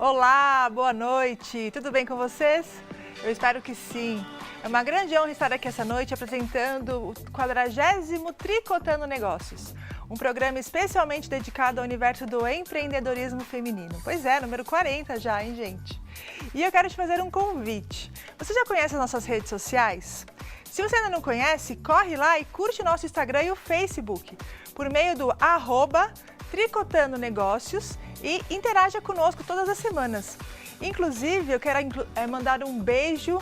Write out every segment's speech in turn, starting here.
Olá, boa noite. Tudo bem com vocês? Eu espero que sim. É uma grande honra estar aqui essa noite apresentando o 40º Tricotando Negócios, um programa especialmente dedicado ao universo do empreendedorismo feminino. Pois é, número 40 já, hein, gente? E eu quero te fazer um convite. Você já conhece as nossas redes sociais? Se você ainda não conhece, corre lá e curte o nosso Instagram e o Facebook, por meio do @Tricotando Negócios e interaja conosco todas as semanas. Inclusive, eu quero mandar um beijo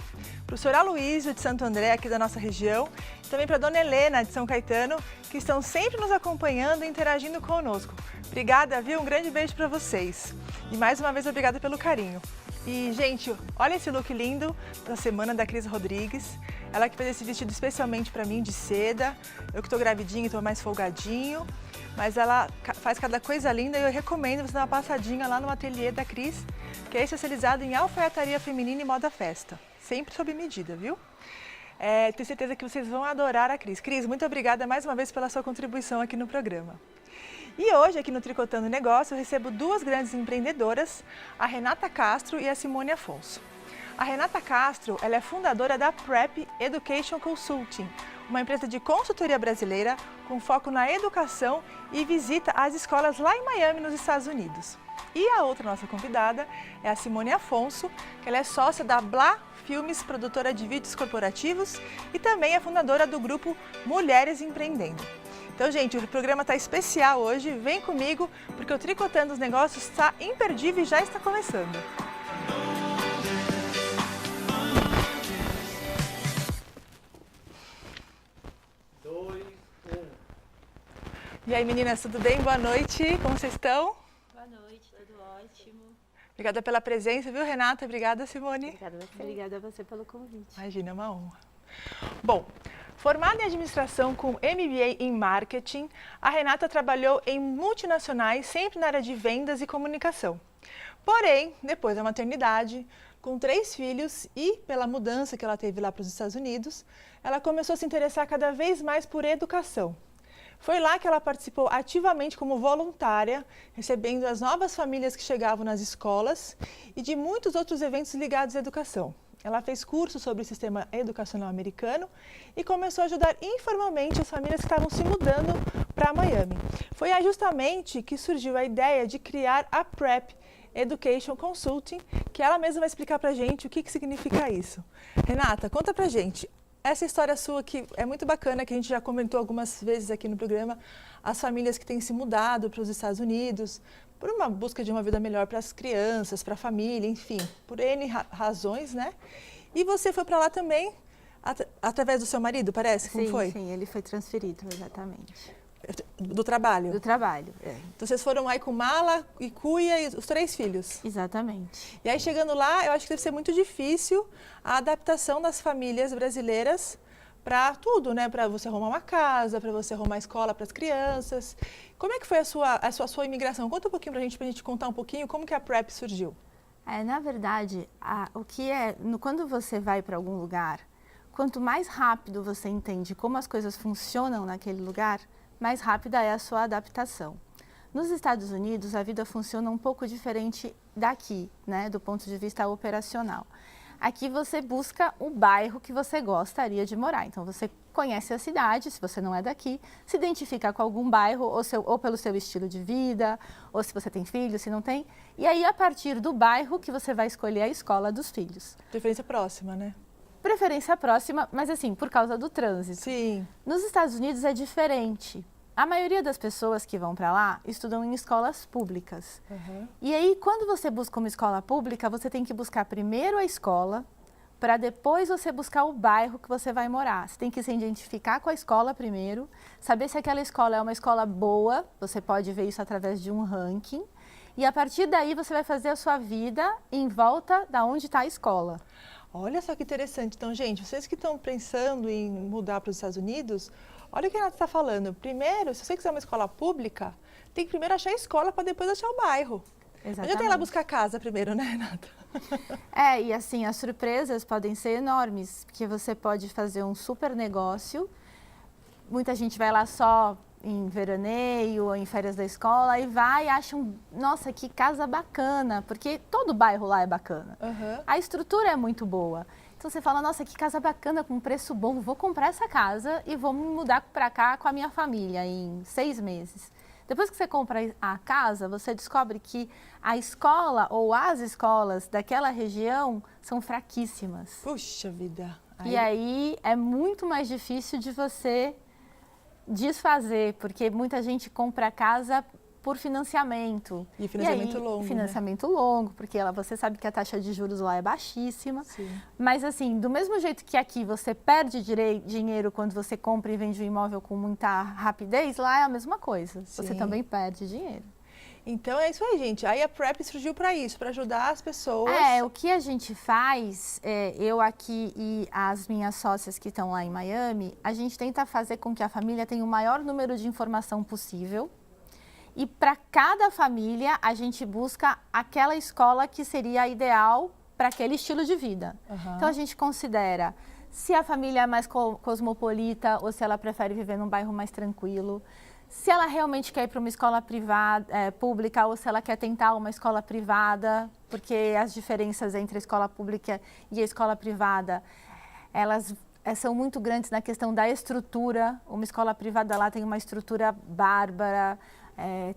para o Sr. Aloysio de Santo André, aqui da nossa região, e também para a Dona Helena de São Caetano, que estão sempre nos acompanhando e interagindo conosco. Obrigada, viu? Um grande beijo para vocês. E mais uma vez, obrigada pelo carinho. E, gente, olha esse look lindo da semana da Cris Rodrigues. Ela que fez esse vestido especialmente para mim, de seda. Eu que estou gravidinha e estou mais folgadinho. Mas ela faz cada coisa linda e eu recomendo você dar uma passadinha lá no ateliê da Cris, que é especializado em alfaiataria feminina e moda festa. Sempre sob medida, viu? Tenho certeza que vocês vão adorar a Cris. Cris, muito obrigada mais uma vez pela sua contribuição aqui no programa. E hoje, aqui no Tricotando Negócio, eu recebo duas grandes empreendedoras, a Renata Castro e a Simone Afonso. A Renata Castro, ela é fundadora da Prep Education Consulting, uma empresa de consultoria brasileira com foco na educação e visita às escolas lá em Miami, nos Estados Unidos. E a outra nossa convidada é a Simone Afonso, que ela é sócia da Blá Filmes, produtora de vídeos corporativos e também é fundadora do grupo Mulheres Empreendendo. Então, gente, o programa está especial hoje, vem comigo, porque o Tricotando os Negócios está imperdível e já está começando. E aí, meninas, tudo bem? Boa noite, como vocês estão? Boa noite, tudo ótimo. Obrigada pela presença, viu, Renata? Obrigada, Simone. Obrigada a você. Obrigada a você pelo convite. Imagina, é uma honra. Bom, formada em administração com MBA em marketing, a Renata trabalhou em multinacionais, sempre na área de vendas e comunicação. Porém, depois da maternidade, com 3 filhos e pela mudança que ela teve lá para os Estados Unidos, ela começou a se interessar cada vez mais por educação. Foi lá que ela participou ativamente como voluntária, recebendo as novas famílias que chegavam nas escolas e de muitos outros eventos ligados à educação. Ela fez cursos sobre o sistema educacional americano e começou a ajudar informalmente as famílias que estavam se mudando para Miami. Foi aí justamente que surgiu a ideia de criar a Prep Education Consulting, que ela mesma vai explicar para a gente o que significa isso. Renata, conta para a gente. Essa história sua que é muito bacana, que a gente já comentou algumas vezes aqui no programa, as famílias que têm se mudado para os Estados Unidos, por uma busca de uma vida melhor para as crianças, para a família, enfim, por N razões, né? E você foi para lá também, através do seu marido, parece? Como foi? Sim, ele foi transferido, exatamente. Do trabalho? Do trabalho, é. Então vocês foram aí com mala e cuia e os 3 filhos? Exatamente. E aí chegando lá, eu acho que deve ser muito difícil a adaptação das famílias brasileiras para tudo, né? Para você arrumar uma casa, para você arrumar escola para as crianças. Como é que foi a sua imigração? Conta um pouquinho para a gente contar um pouquinho como que a Prep surgiu. Na verdade, quando você vai para algum lugar, quanto mais rápido você entende como as coisas funcionam naquele lugar, mais rápida é a sua adaptação. Nos Estados Unidos, a vida funciona um pouco diferente daqui, né, do ponto de vista operacional. Aqui você busca o bairro que você gostaria de morar. Então, você conhece a cidade, se você não é daqui, se identifica com algum bairro, ou pelo seu estilo de vida, ou se você tem filhos, se não tem. E aí, a partir do bairro que você vai escolher a escola dos filhos. Preferência próxima, né? Preferência próxima, mas assim, por causa do trânsito. Sim. Nos Estados Unidos é diferente. A maioria das pessoas que vão para lá estudam em escolas públicas. Uhum. E aí, quando você busca uma escola pública, você tem que buscar primeiro a escola, para depois você buscar o bairro que você vai morar. Você tem que se identificar com a escola primeiro, saber se aquela escola é uma escola boa, você pode ver isso através de um ranking. E a partir daí você vai fazer a sua vida em volta da onde está a escola. Olha só que interessante. Então, gente, vocês que estão pensando em mudar para os Estados Unidos, olha o que a Renata está falando. Primeiro, se você quiser uma escola pública, tem que primeiro achar a escola para depois achar o bairro. Exatamente. Não adianta ir lá buscar casa primeiro, né, Renata? E assim, as surpresas podem ser enormes, porque você pode fazer um super negócio, muita gente vai lá só em veraneio ou em férias da escola e vai e acha nossa, que casa bacana, porque todo bairro lá é bacana. A estrutura é muito boa. Então você fala, nossa, que casa bacana, com preço bom, vou comprar essa casa e vou me mudar para cá com a minha família em 6 meses. Depois que você compra a casa, você descobre que a escola ou as escolas daquela região são fraquíssimas. Puxa vida! E aí é muito mais difícil de você desfazer, porque muita gente compra casa por financiamento. E financiamento longo, financiamento longo, porque você sabe que a taxa de juros lá é baixíssima. Sim. Mas assim, do mesmo jeito que aqui você perde dinheiro quando você compra e vende um imóvel com muita rapidez, lá é a mesma coisa. Sim. Você também perde dinheiro. Então é isso aí, gente. Aí a PrEP surgiu para isso, para ajudar as pessoas. O que a gente faz, eu aqui e as minhas sócias que estão lá em Miami, a gente tenta fazer com que a família tenha o maior número de informação possível. E para cada família, a gente busca aquela escola que seria ideal para aquele estilo de vida. Então, a gente considera se a família é mais cosmopolita ou se ela prefere viver num bairro mais tranquilo. Se ela realmente quer ir para uma escola privada, pública ou se ela quer tentar uma escola privada, porque as diferenças entre a escola pública e a escola privada, elas são muito grandes na questão da estrutura. Uma escola privada lá tem uma estrutura bárbara,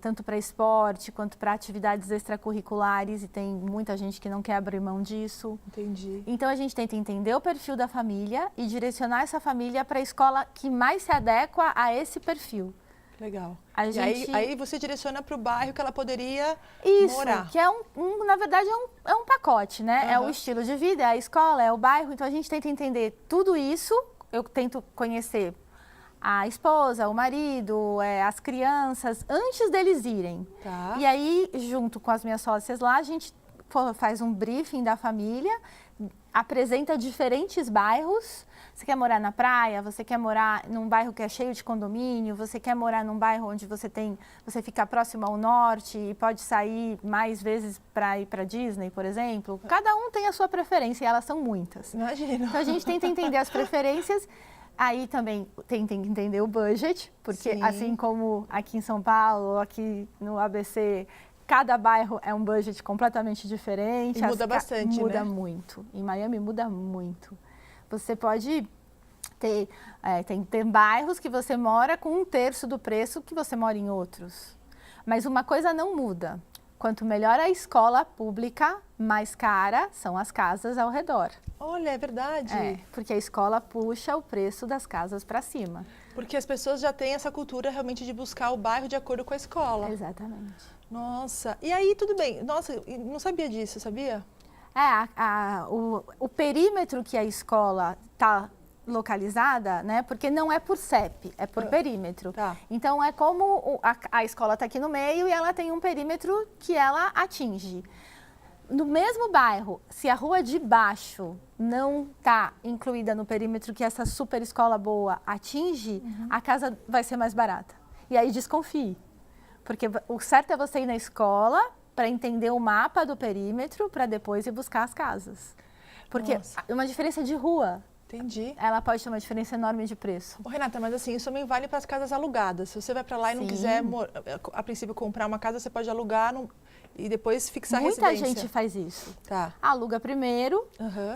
tanto para esporte quanto para atividades extracurriculares, e tem muita gente que não quer abrir mão disso. Entendi. Então a gente tenta entender o perfil da família e direcionar essa família para a escola que mais se adequa a esse perfil. Legal. E aí você direciona para o bairro que ela poderia morar. Isso, que na verdade é um pacote, né? É o estilo de vida, é a escola, é o bairro. Então a gente tenta entender tudo isso. Eu tento conhecer a esposa, o marido, as crianças, antes deles irem. Tá. E aí, junto com as minhas sócias lá, a gente faz um briefing da família, apresenta diferentes bairros. Você quer morar na praia, você quer morar num bairro que é cheio de condomínio, você quer morar num bairro onde você fica próximo ao norte e pode sair mais vezes para ir para Disney, por exemplo. Cada um tem a sua preferência e elas são muitas. Imagino. Então a gente tenta entender as preferências. Aí também tenta entender o budget, porque Sim. assim como aqui em São Paulo, aqui no ABC, cada bairro é um budget completamente diferente. E muda bastante, muda né? muito. Em Miami muda muito. Você pode ter, tem bairros que você mora com 1/3 do preço que você mora em outros. Mas uma coisa não muda. Quanto melhor a escola pública, mais cara são as casas ao redor. Olha, é verdade. Porque a escola puxa o preço das casas para cima. Porque as pessoas já têm essa cultura realmente de buscar o bairro de acordo com a escola. Exatamente. Nossa, e aí tudo bem. Nossa, não sabia disso, sabia? O perímetro que a escola está localizada, né? Porque não é por CEP, é por perímetro. Tá. Então é como a escola está aqui no meio e ela tem um perímetro que ela atinge. No mesmo bairro, se a rua de baixo não está incluída no perímetro que essa super escola boa atinge, a casa vai ser mais barata. E aí desconfie. Porque o certo é você ir na escola para entender o mapa do perímetro para depois ir buscar as casas. Porque uma diferença de rua, entendi, ela pode ter uma diferença enorme de preço. Ô, Renata, mas assim, isso também vale para as casas alugadas. Se você vai para lá e não quiser, a princípio, comprar uma casa, você pode alugar e depois fixar a residência. Muita gente faz isso. Tá. Aluga primeiro,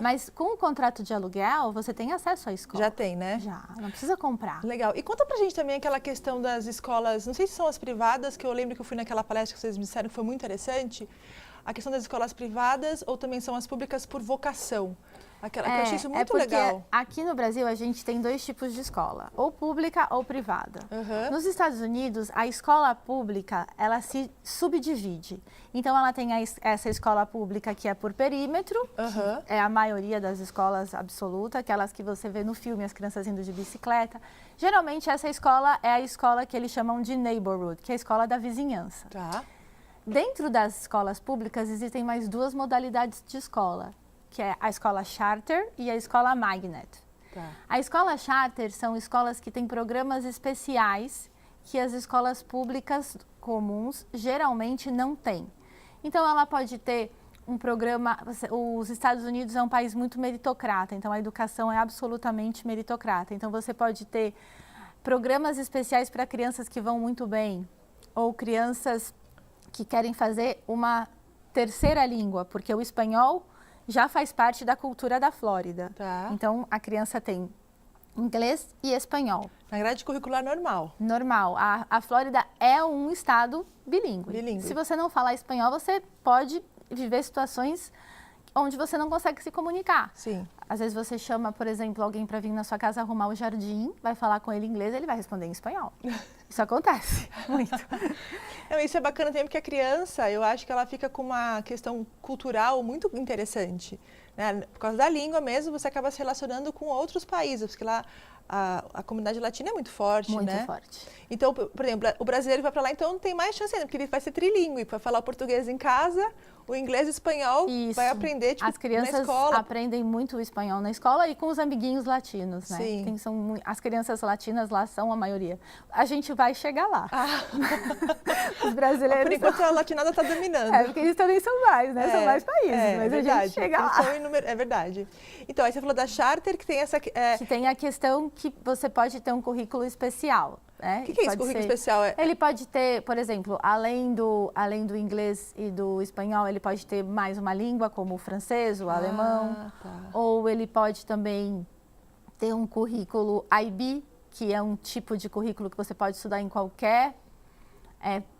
mas com o contrato de aluguel, você tem acesso à escola. Já tem, né? Já, não precisa comprar. Legal. E conta pra gente também aquela questão das escolas, não sei se são as privadas, que eu lembro que eu fui naquela palestra que vocês me disseram que foi muito interessante. A questão das escolas privadas ou também são as públicas por vocação? Que eu achei isso muito legal. Aqui no Brasil a gente tem 2 tipos de escola, ou pública ou privada. Nos Estados Unidos, a escola pública, ela se subdivide. Então ela tem essa escola pública que é por perímetro, que é a maioria das escolas absoluta, aquelas que você vê no filme, as crianças indo de bicicleta. Geralmente essa escola é a escola que eles chamam de neighborhood, que é a escola da vizinhança. Tá. Dentro das escolas públicas existem mais 2 modalidades de escola, que é a escola charter e a escola magnet. Tá. A escola charter são escolas que têm programas especiais que as escolas públicas comuns geralmente não têm. Então ela pode ter um programa, os Estados Unidos é um país muito meritocrata, então a educação é absolutamente meritocrata. Então você pode ter programas especiais para crianças que vão muito bem, ou crianças que querem fazer uma terceira língua, porque o espanhol já faz parte da cultura da Flórida. Tá. Então, a criança tem inglês e espanhol. Na grade curricular normal. Normal. A Flórida é um estado bilíngue. Bilíngue. Se você não falar espanhol, você pode viver situações onde você não consegue se comunicar. Sim. Às vezes você chama, por exemplo, alguém para vir na sua casa arrumar o jardim, vai falar com ele em inglês, ele vai responder em espanhol. Isso acontece muito. Não, isso é bacana também porque a criança, eu acho que ela fica com uma questão cultural muito interessante, né? Por causa da língua mesmo, você acaba se relacionando com outros países, porque lá a comunidade latina é muito forte, Muito né? forte. Então, por exemplo, o brasileiro vai para lá, então tem mais chance ainda, porque ele vai ser trilingue, vai falar o português em casa, o inglês e o espanhol Isso. vai aprender tipo, As crianças na escola. aprendem muito o espanhol na escola e com os amiguinhos latinos, né? Sim. As crianças latinas lá são a maioria. A gente vai chegar lá. Os brasileiros... Por enquanto a latinada está dominando. Porque eles também são mais, né? São mais países, mas verdade. a gente chega lá. É verdade. Então, aí você falou da Charter, que tem essa... Que tem a questão que você pode ter um currículo especial. O que é esse currículo especial? Ele pode ter, por exemplo, além do inglês e do espanhol, ele pode ter mais uma língua, como o francês, o alemão. Tá. Ou ele pode também ter um currículo IB, que é um tipo de currículo que você pode estudar em qualquer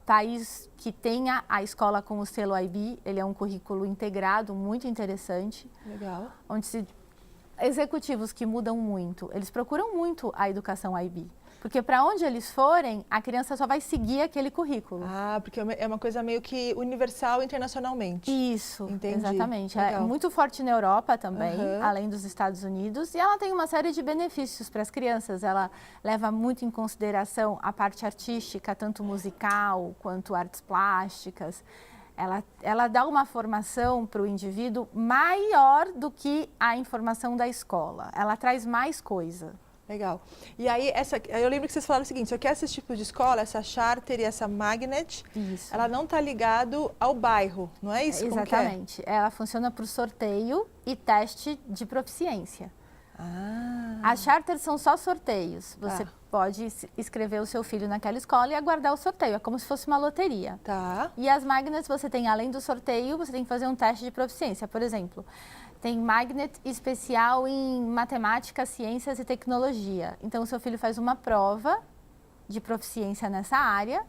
país que tenha a escola com o selo IB. Ele é um currículo integrado, muito interessante. Legal. Onde executivos que mudam muito, eles procuram muito a educação IB. Porque para onde eles forem, a criança só vai seguir aquele currículo. Porque é uma coisa meio que universal internacionalmente. Isso, entendi. Exatamente. Legal. É muito forte na Europa também, Uhum. além dos Estados Unidos. E ela tem uma série de benefícios para as crianças. Ela leva muito em consideração a parte artística, tanto musical quanto artes plásticas. Ela dá uma formação para o indivíduo maior do que a informação da escola. Ela traz mais coisa. Legal. E aí, eu lembro que vocês falaram o seguinte, só que esse tipo de escola, essa Charter e essa Magnet, Isso. ela não está ligado ao bairro, não é isso? Exatamente. Ela funciona por sorteio e teste de proficiência. As charters são só sorteios. Você pode inscrever o seu filho naquela escola e aguardar o sorteio. É como se fosse uma loteria. Tá. E as magnets, você tem, além do sorteio, você tem que fazer um teste de proficiência. Por exemplo, tem magnet especial em matemática, ciências e tecnologia. Então, o seu filho faz uma prova de proficiência nessa área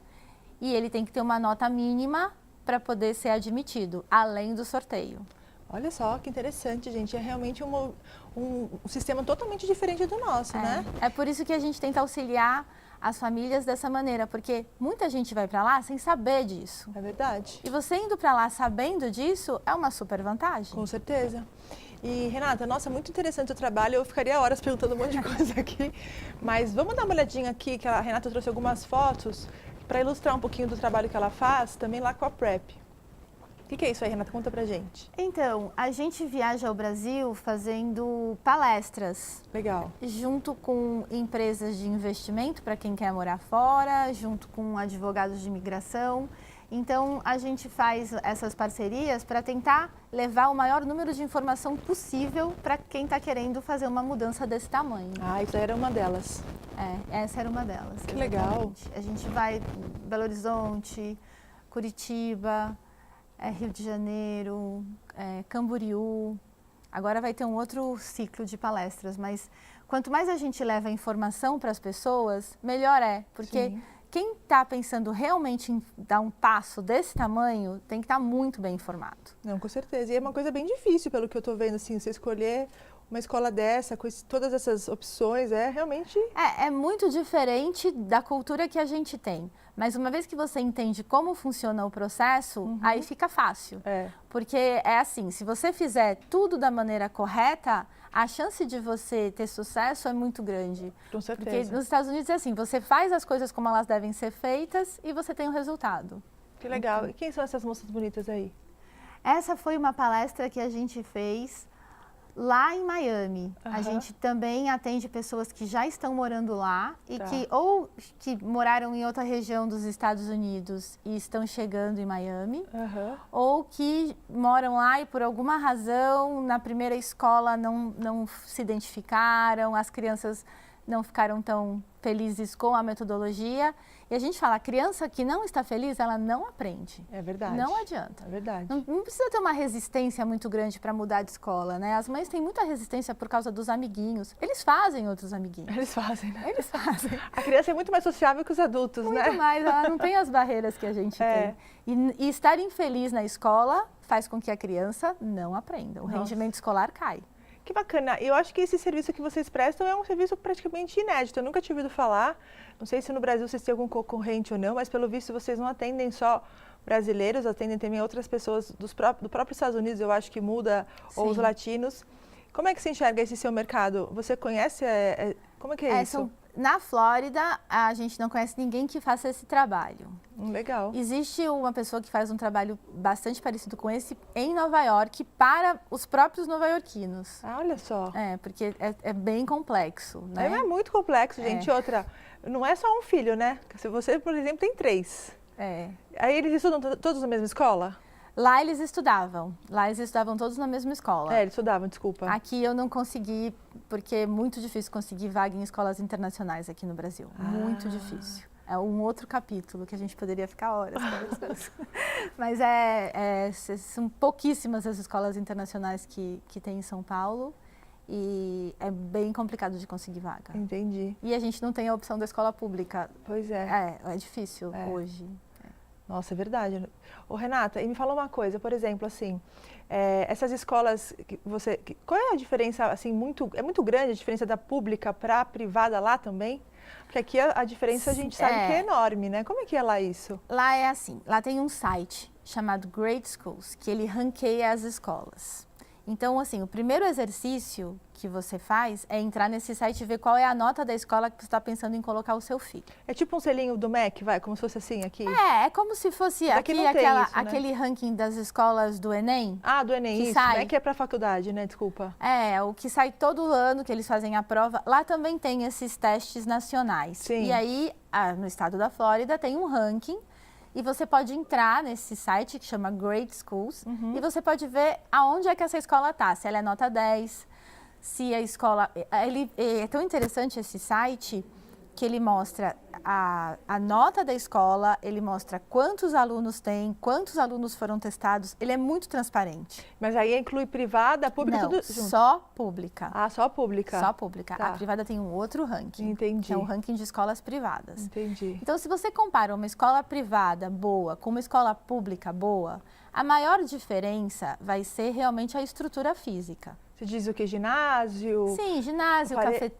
e ele tem que ter uma nota mínima para poder ser admitido, além do sorteio. Olha só que interessante, gente. É realmente um sistema totalmente diferente do nosso, né? É por isso que a gente tenta auxiliar as famílias dessa maneira, porque muita gente vai para lá sem saber disso. É verdade. E você indo para lá sabendo disso é uma super vantagem. Com certeza. E, Renata, nossa, muito interessante o trabalho. Eu ficaria horas perguntando um monte de coisa aqui. Mas vamos dar uma olhadinha aqui, que a Renata trouxe algumas fotos para ilustrar um pouquinho do trabalho que ela faz, também lá com a PrEP. O que é isso aí, Renata? Conta pra gente. Então, a gente viaja ao Brasil fazendo palestras. Legal. Junto com empresas de investimento para quem quer morar fora, junto com advogados de imigração. Então, a gente faz essas parcerias para tentar levar o maior número de informação possível para quem está querendo fazer uma mudança desse tamanho. Isso aí era uma delas. Essa era uma delas. Que legal. A gente vai Belo Horizonte, Curitiba, Rio de Janeiro, Camboriú. Agora vai ter um outro ciclo de palestras, mas quanto mais a gente leva informação para as pessoas, melhor é. Porque quem está pensando realmente em dar um passo desse tamanho tem que estar muito bem informado. Não, com certeza. E é uma coisa bem difícil, pelo que eu estou vendo, assim, você escolher uma escola dessa, com todas essas opções, realmente... É muito diferente da cultura que a gente tem. Mas uma vez que você entende como funciona o processo, aí fica fácil. Porque é assim, se você fizer tudo da maneira correta, a chance de você ter sucesso é muito grande. Com certeza. Porque nos Estados Unidos é assim, você faz as coisas como elas devem ser feitas e você tem o resultado. Que legal. E quem são essas moças bonitas aí? Essa foi uma palestra que a gente fez lá em Miami. A gente também atende pessoas que já estão morando lá e que moraram em outra região dos Estados Unidos e estão chegando em Miami, ou que moram lá e por alguma razão na primeira escola não se identificaram, as crianças não ficaram tão felizes com a metodologia. E a gente fala, a criança que não está feliz, ela não aprende. É verdade. Não adianta. É verdade. Não precisa ter uma resistência muito grande para mudar de escola, né? As mães têm muita resistência por causa dos amiguinhos. Eles fazem outros amiguinhos. Eles fazem, né? Eles fazem. A criança é muito mais sociável que os adultos, né? Muito mais, ela não tem as barreiras que a gente tem. E estar infeliz na escola faz com que a criança não aprenda. O rendimento escolar cai. Que bacana. Eu acho que esse serviço que vocês prestam é um serviço praticamente inédito. Eu nunca tinha ouvido falar. Não sei se no Brasil vocês têm algum concorrente ou não, mas pelo visto vocês não atendem só brasileiros, atendem também outras pessoas do próprio Estados Unidos, eu acho que muda, ou os latinos. Como é que você enxerga esse seu mercado? Você conhece? Como é que é isso? Na Flórida, a gente não conhece ninguém que faça esse trabalho. Legal. Existe uma pessoa que faz um trabalho bastante parecido com esse em Nova York para os próprios nova-iorquinos. Ah, olha só. Porque é bem complexo, né? É muito complexo, gente. Outra, não é só um filho, né? Se você, por exemplo, tem 3. Aí eles estudam todos na mesma escola? Lá eles estudavam todos na mesma escola. Eles estudavam, desculpa. Aqui eu não consegui, porque é muito difícil conseguir vaga em escolas internacionais aqui no Brasil. Muito difícil. É um outro capítulo que a gente poderia ficar horas conversando. Mas são pouquíssimas as escolas internacionais que tem em São Paulo e é bem complicado de conseguir vaga. Entendi. E a gente não tem a opção da escola pública. Pois é. É difícil hoje. Nossa, é verdade. Ô, Renata, e me fala uma coisa, por exemplo, assim, essas escolas qual é a diferença, assim, é muito grande a diferença da pública para a privada lá também? Porque aqui a diferença a gente sabe que é enorme, né? Como é que é lá isso? Lá é assim, lá tem um site chamado Great Schools, que ele ranqueia as escolas. Então, assim, o primeiro exercício que você faz é entrar nesse site e ver qual é a nota da escola que você está pensando em colocar o seu filho. É tipo um selinho do MEC, como se fosse assim aqui? É como se fosse aquele ranking das escolas do Enem. Ah, do Enem, isso. Sai. MEC é para faculdade, né? Desculpa. O que sai todo ano, que eles fazem a prova. Lá também tem esses testes nacionais. Sim. E aí, no estado da Flórida, tem um ranking. E você pode entrar nesse site que chama Great Schools e você pode ver aonde é que essa escola está, se ela é nota 10, se a escola... é tão interessante esse site que ele mostra a nota da escola, ele mostra quantos alunos tem, quantos alunos foram testados, ele é muito transparente. Mas aí inclui privada, pública, tudo junto? Só pública. Ah, só pública. Só pública. Tá. A privada tem um outro ranking. Entendi. Que é o ranking de escolas privadas. Entendi. Então, se você compara uma escola privada boa com uma escola pública boa, a maior diferença vai ser realmente a estrutura física. Você diz o que? Ginásio? Sim, ginásio,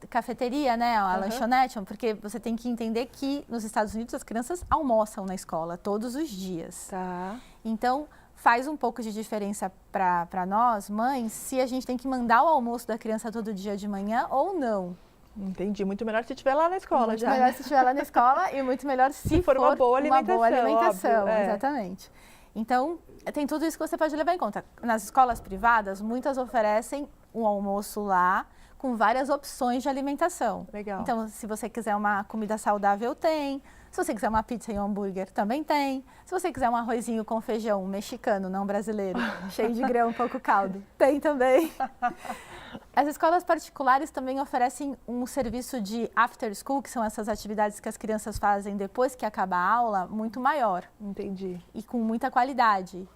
cafeteria, né? A lanchonete, porque você tem que entender que nos Estados Unidos as crianças almoçam na escola todos os dias. Tá. Então, faz um pouco de diferença para nós, mães, se a gente tem que mandar o almoço da criança todo dia de manhã ou não. Entendi. Muito melhor se estiver lá na escola muito melhor se estiver lá na escola e muito melhor se for uma boa alimentação. Óbvio, exatamente. Então, tem tudo isso que você pode levar em conta. Nas escolas privadas, muitas oferecem um almoço lá com várias opções de alimentação. Legal. Então, se você quiser uma comida saudável, tem. Se você quiser uma pizza e um hambúrguer, também tem. Se você quiser um arrozinho com feijão mexicano, não brasileiro, cheio de grão, pouco caldo, tem também. As escolas particulares também oferecem um serviço de after school, que são essas atividades que as crianças fazem depois que acaba a aula, muito maior. Entendi. E com muita qualidade.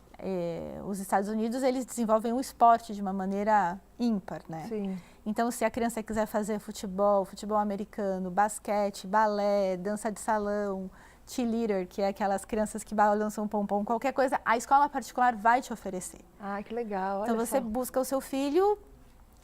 Os Estados Unidos, eles desenvolvem o esporte de uma maneira ímpar, né? Sim. Então, se a criança quiser fazer futebol americano, basquete, balé, dança de salão, cheerleader, que é aquelas crianças que balançam pompom, qualquer coisa, a escola particular vai te oferecer. Ah, que legal. Olha então, você busca o seu filho,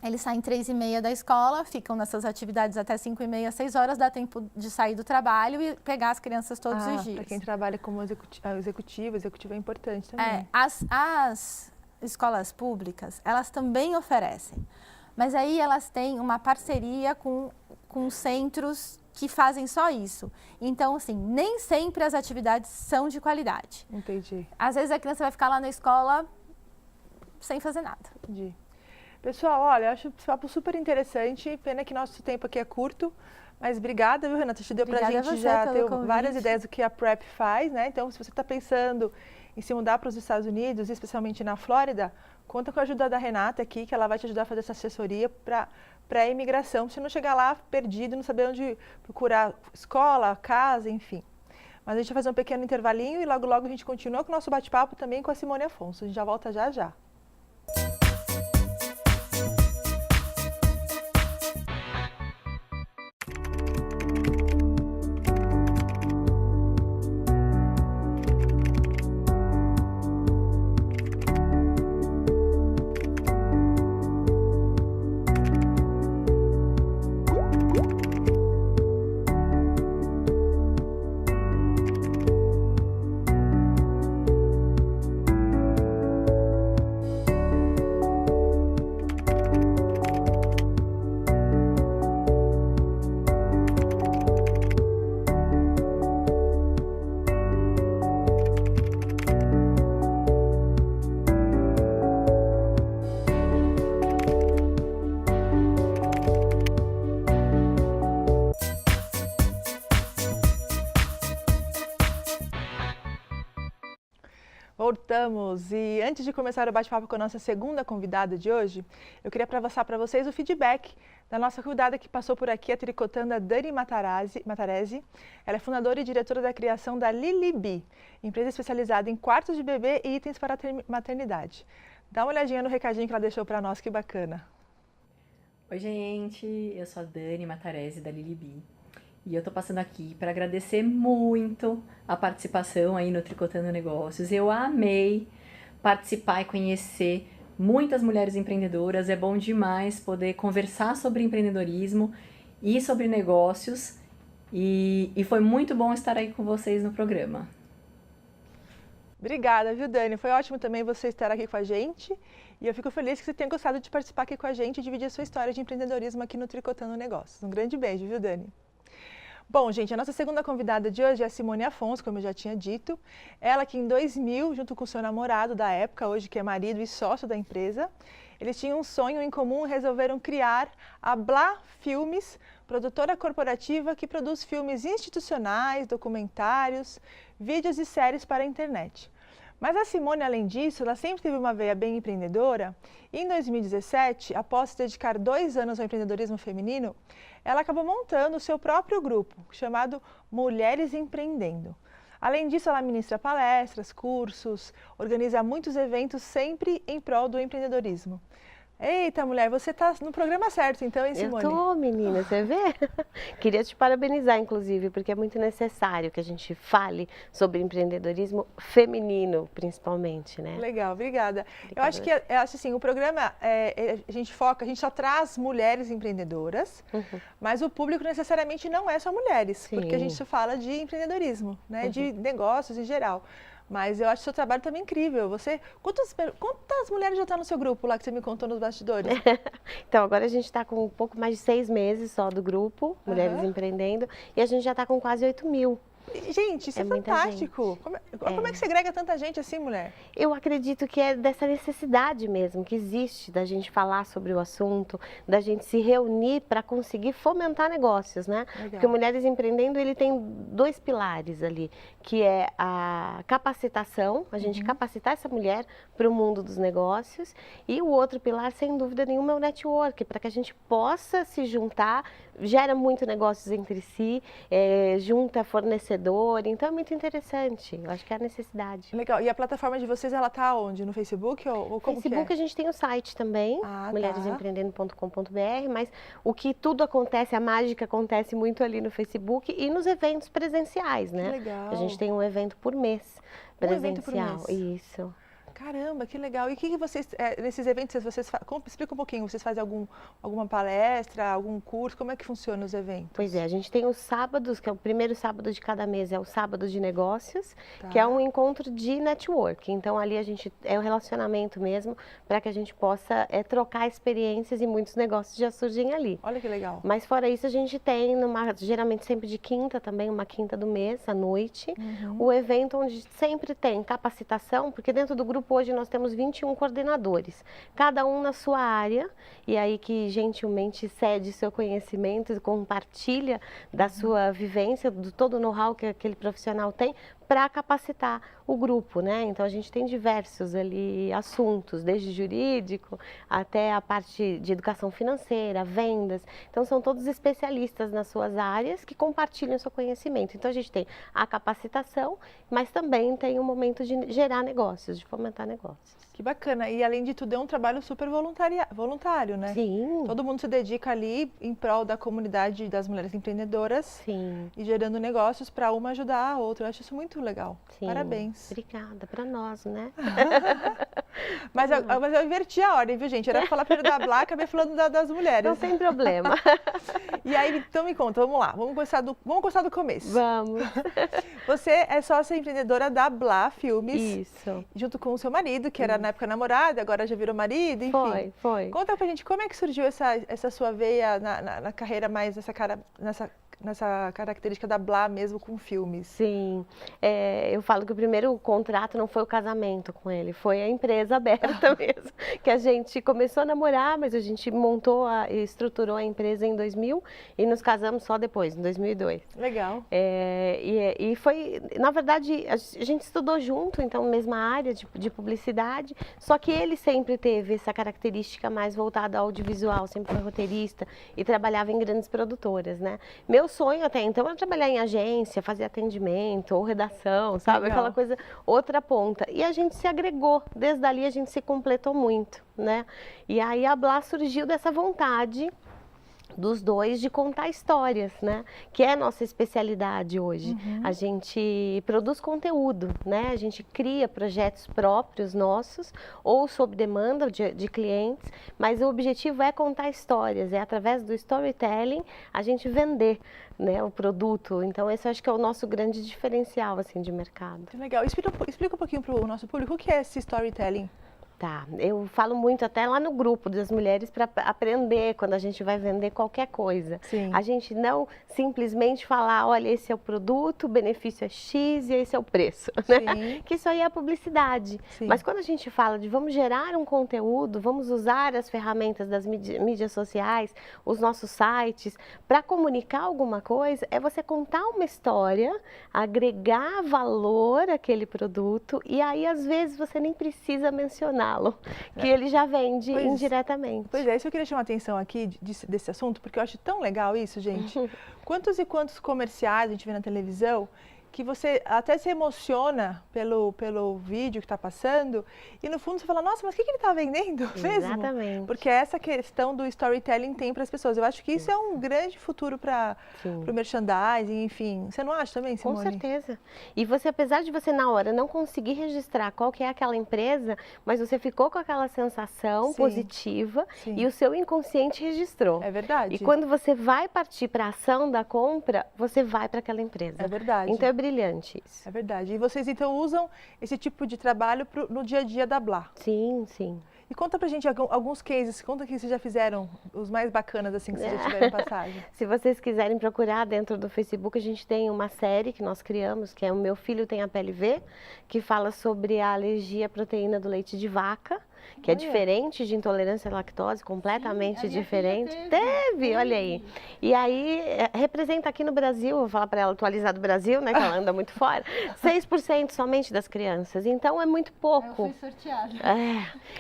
eles saem 3h30 da escola, ficam nessas atividades até 5h30, 6 horas, dá tempo de sair do trabalho e pegar as crianças todos os dias. Para quem trabalha como executivo é importante também. As escolas públicas, elas também oferecem, mas aí elas têm uma parceria com centros que fazem só isso. Então, assim, nem sempre as atividades são de qualidade. Entendi. Às vezes a criança vai ficar lá na escola sem fazer nada. Entendi. Pessoal, olha, eu acho esse papo super interessante, pena que nosso tempo aqui é curto, mas obrigada, viu, Renata? Te deu pra gente já ter várias ideias do que a PrEP faz, né? Então, se você está pensando em se mudar para os Estados Unidos, especialmente na Flórida, conta com a ajuda da Renata aqui, que ela vai te ajudar a fazer essa assessoria para pré-imigração, para você não chegar lá perdido, não saber onde procurar escola, casa, enfim. Mas a gente vai fazer um pequeno intervalinho e logo logo a gente continua com o nosso bate-papo também com a Simone Afonso. A gente já volta já já. Voltamos e antes de começar o bate-papo com a nossa segunda convidada de hoje, eu queria passar para vocês o feedback da nossa convidada que passou por aqui, a tricotanda Dani Matarese. Ela é fundadora e diretora da criação da Lilibi, empresa especializada em quartos de bebê e itens para a maternidade. Dá uma olhadinha no recadinho que ela deixou para nós, que bacana. Oi gente, eu sou a Dani Matarese da Lilibi. E eu tô passando aqui para agradecer muito a participação aí no Tricotando Negócios. Eu amei participar e conhecer muitas mulheres empreendedoras. É bom demais poder conversar sobre empreendedorismo e sobre negócios. E foi muito bom estar aí com vocês no programa. Obrigada, viu, Dani? Foi ótimo também você estar aqui com a gente. E eu fico feliz que você tenha gostado de participar aqui com a gente e dividir a sua história de empreendedorismo aqui no Tricotando Negócios. Um grande beijo, viu, Dani? Bom, gente, a nossa segunda convidada de hoje é a Simone Afonso, como eu já tinha dito. Ela que em 2000, junto com o seu namorado da época, hoje que é marido e sócio da empresa, eles tinham um sonho em comum e resolveram criar a Blá Filmes, produtora corporativa que produz filmes institucionais, documentários, vídeos e séries para a internet. Mas a Simone, além disso, ela sempre teve uma veia bem empreendedora e em 2017, após se dedicar 2 anos ao empreendedorismo feminino, ela acabou montando o seu próprio grupo, chamado Mulheres Empreendendo. Além disso, ela ministra palestras, cursos, organiza muitos eventos sempre em prol do empreendedorismo. Eita, mulher, você está no programa certo, então, hein, Simone? Eu tô, menina, você vê? Queria te parabenizar, inclusive, porque é muito necessário que a gente fale sobre empreendedorismo feminino, principalmente, né? Legal, obrigada. Obrigada. Eu acho que, assim, o programa, a gente só traz mulheres empreendedoras, mas o público necessariamente não é só mulheres, Sim. porque a gente só fala de empreendedorismo, né, de negócios em geral. Mas eu acho o seu trabalho também incrível. Quantas mulheres já estão no seu grupo lá que você me contou nos bastidores? Então, agora a gente está com um pouco mais de 6 meses só do grupo, Mulheres Empreendendo, e a gente já está com quase 8.000. Gente, isso é fantástico. Como é que você agrega tanta gente assim, mulher? Eu acredito que é dessa necessidade mesmo que existe da gente falar sobre o assunto, da gente se reunir para conseguir fomentar negócios, né? Legal. Porque o Mulheres Empreendendo, ele tem 2 pilares ali, que é a capacitação, a gente capacitar essa mulher para o mundo dos negócios, e o outro pilar, sem dúvida nenhuma, é o network, para que a gente possa se juntar, gera muito negócios entre si, junta fornecedor, então é muito interessante, eu acho que é a necessidade. Legal, e a plataforma de vocês, ela tá onde? No Facebook ou como Facebook que é? A gente tem o site também, tá. mulheresempreendendo.com.br, mas o que tudo acontece, a mágica acontece muito ali no Facebook e nos eventos presenciais, né? Que legal. A gente tem um evento por mês presencial. evento por mês. Isso. Caramba, que legal. E o que vocês, nesses eventos, explica um pouquinho, vocês fazem alguma palestra, algum curso, como é que funciona os eventos? Pois é, a gente tem os sábados, que é o primeiro sábado de cada mês, é o sábado de negócios, Tá. que é um encontro de network. Então ali a gente, é um relacionamento mesmo, para que a gente possa trocar experiências e muitos negócios já surgem ali. Olha que legal. Mas fora isso, a gente tem, geralmente sempre de quinta também, uma quinta do mês, à noite, o evento onde sempre tem capacitação, porque dentro do grupo hoje nós temos 21 coordenadores, cada um na sua área, e aí que gentilmente cede seu conhecimento e compartilha da sua vivência, do todo o know-how que aquele profissional tem, para capacitar o grupo, né? Então a gente tem diversos ali assuntos, desde jurídico até a parte de educação financeira, vendas. Então são todos especialistas nas suas áreas que compartilham o seu conhecimento. Então a gente tem a capacitação, mas também tem um momento de gerar negócios, de fomentar negócios. Que bacana. E além de tudo, é um trabalho super voluntário, né? Sim. Todo mundo se dedica ali em prol da comunidade das mulheres empreendedoras. Sim. E gerando negócios para uma ajudar a outra. Eu acho isso muito legal. Sim. Parabéns. Obrigada, para nós, né? Mas eu inverti a ordem, viu, gente? Era falar primeiro da Blá, acabei falando das mulheres. Não tem problema. E aí, então me conta, vamos lá. Vamos começar do começo. Vamos. Você é sócia empreendedora da Blá Filmes. Isso. Junto com o seu marido, que era na época namorado, agora já virou marido, enfim. Foi. Conta pra gente como é que surgiu essa sua veia na carreira mais nessa característica da Blá mesmo com filmes. Sim, eu falo que o primeiro contrato não foi o casamento com ele, foi a empresa aberta mesmo, que a gente começou a namorar, mas a gente montou e estruturou a empresa em 2000 e nos casamos só depois, em 2002. Legal. E foi, na verdade, a gente estudou junto, então, mesma área de publicidade, só que ele sempre teve essa característica mais voltada ao audiovisual, sempre foi roteirista e trabalhava em grandes produtoras, né? Meu sonho até então era trabalhar em agência, fazer atendimento ou redação, sabe? Legal. Aquela coisa, outra ponta. E a gente se agregou, desde ali a gente se completou muito, né? E aí a Blá surgiu dessa vontade dos dois de contar histórias, né? Que é a nossa especialidade hoje. A gente produz conteúdo, né? A gente cria projetos próprios nossos ou sob demanda de clientes, mas o objetivo é contar histórias, é através do storytelling a gente vender, né, o produto. Então esse eu acho que é o nosso grande diferencial assim de mercado. Que legal. Explica um pouquinho para o nosso público o que é esse storytelling. Tá, eu falo muito até lá no grupo das mulheres para aprender quando a gente vai vender qualquer coisa. Sim. A gente não simplesmente falar, olha, esse é o produto, o benefício é X e esse é o preço, né? Que isso aí é a publicidade. Sim. Mas quando a gente fala de vamos gerar um conteúdo, vamos usar as ferramentas das mídias sociais, os nossos sites, para comunicar alguma coisa, é você contar uma história, agregar valor àquele produto e aí às vezes você nem precisa mencionar que ele já vende indiretamente. Pois é, isso eu queria chamar a atenção aqui desse assunto, porque eu acho tão legal isso, gente. Quantos e quantos comerciais a gente vê na televisão que você até se emociona pelo vídeo que está passando e no fundo você fala, nossa, mas o que ele está vendendo mesmo? Exatamente. Porque essa questão do storytelling tem para as pessoas. Eu acho que isso é um grande futuro para o merchandising, enfim. Você não acha também, Simone? Com certeza. E você, apesar de você na hora não conseguir registrar qual que é aquela empresa, mas você ficou com aquela sensação positiva e o seu inconsciente registrou. É verdade. E quando você vai partir para a ação da compra, você vai para aquela empresa. É verdade. Então é brilhante isso. É verdade. E vocês então usam esse tipo de trabalho no dia a dia da Blá? Sim, sim. E conta pra gente alguns cases, conta que vocês já fizeram, os mais bacanas assim que vocês já tiveram passagem. Se vocês quiserem procurar dentro do Facebook, a gente tem uma série que nós criamos, que é O Meu Filho Tem a Pele V, que fala sobre a alergia à proteína do leite de vaca, que é diferente de intolerância à lactose, completamente diferente. Teve, olha aí. E aí, representa aqui no Brasil, vou falar para ela atualizar do Brasil, né, que ela anda muito fora, 6% somente das crianças. Então, é muito pouco. Eu fui sorteada.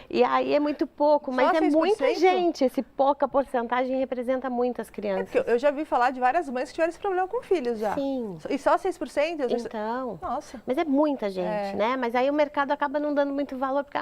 E aí é muito pouco, mas é 6%? muita gente. Esse pouca porcentagem representa muitas crianças. Porque eu já vi falar de várias mães que tiveram esse problema com filhos já. Sim. E só 6%? Então, nossa. mas é muita gente, né? Mas aí o mercado acaba não dando muito valor, porque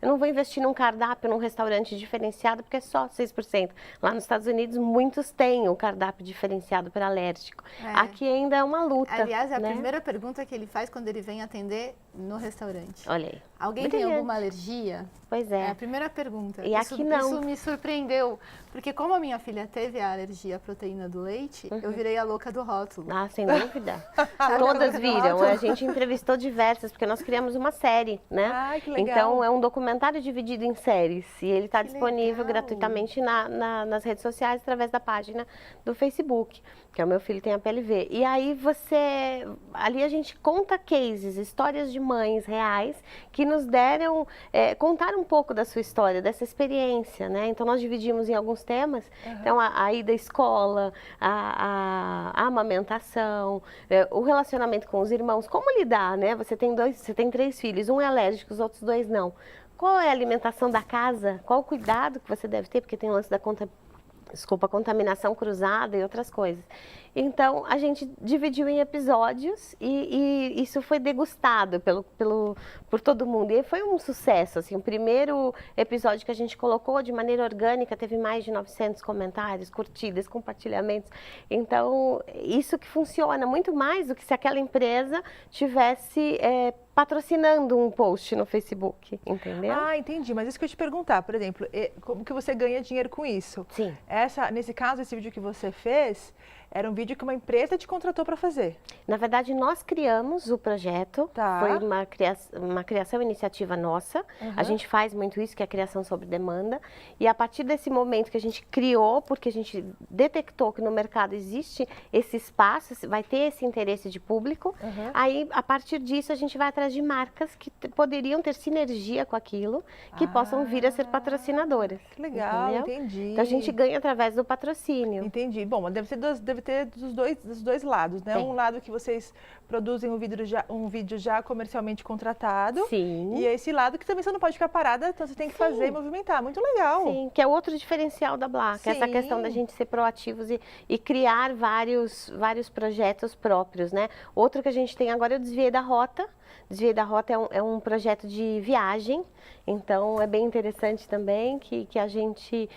eu não vou investir num cardápio, num restaurante diferenciado, porque é só 6%. Lá nos Estados Unidos, muitos têm o cardápio diferenciado para alérgico. Aqui ainda é uma luta. Aliás, é a né? primeira pergunta que ele faz quando ele vem atender no restaurante. Olha aí. Alguém tem alguma alergia? Pois É é. a primeira pergunta. E aqui não. Isso me surpreendeu, porque como a minha filha teve a alergia à proteína do leite, eu virei a louca do rótulo. Ah, sem dúvida. Todas viram. A gente entrevistou diversas, porque nós criamos uma série, né? Ai, que legal. Então, é um documentário dividido dividido em séries e ele está Que disponível legal. gratuitamente nas redes sociais através da página do Facebook, que é o Meu Filho Tem a PLV. E aí ali a gente conta cases, histórias de mães reais que nos deram, contar um pouco da sua história, dessa experiência, né? Então nós dividimos em alguns temas, então a ida à escola, a amamentação, o relacionamento com os irmãos, como lidar, né? Você tem 3 filhos, um é alérgico, os outros 2 não. Qual é a alimentação da casa? Qual o cuidado que você deve ter? Porque tem o lance da contaminação cruzada e outras coisas. Então, a gente dividiu em episódios e isso foi degustado por todo mundo. E foi um sucesso, assim, o primeiro episódio que a gente colocou de maneira orgânica teve mais de 900 comentários, curtidas, compartilhamentos. Então, isso que funciona muito mais do que se aquela empresa tivesse patrocinando um post no Facebook, entendeu? Ah, entendi. Mas isso que eu ia te perguntar, por exemplo, como que você ganha dinheiro com isso? Sim. Nesse caso, esse vídeo que você fez, era um vídeo que uma empresa te contratou para fazer. Na verdade, nós criamos o projeto, Tá. foi uma criação iniciativa nossa, a gente faz muito isso, que é a criação sob demanda, e a partir desse momento que a gente criou, porque a gente detectou que no mercado existe esse espaço, vai ter esse interesse de público, aí a partir disso a gente vai atrás de marcas que poderiam ter sinergia com aquilo, que possam vir a ser patrocinadoras. Que legal, entendeu? entendi. Então a gente ganha através do patrocínio. Entendi. Bom, mas deve ter dos dois lados, né? Tem. Um lado que vocês produzem um vídeo já comercialmente contratado. Sim. E esse lado que também você não pode ficar parada, então você tem que fazer e movimentar. Muito legal. Sim, que é outro diferencial da Blá, que é essa questão da gente ser proativos e criar vários projetos próprios, né? Outro que a gente tem agora é o Desviei da Rota. Desviei da Rota é um projeto de viagem, então é bem interessante também que a gente,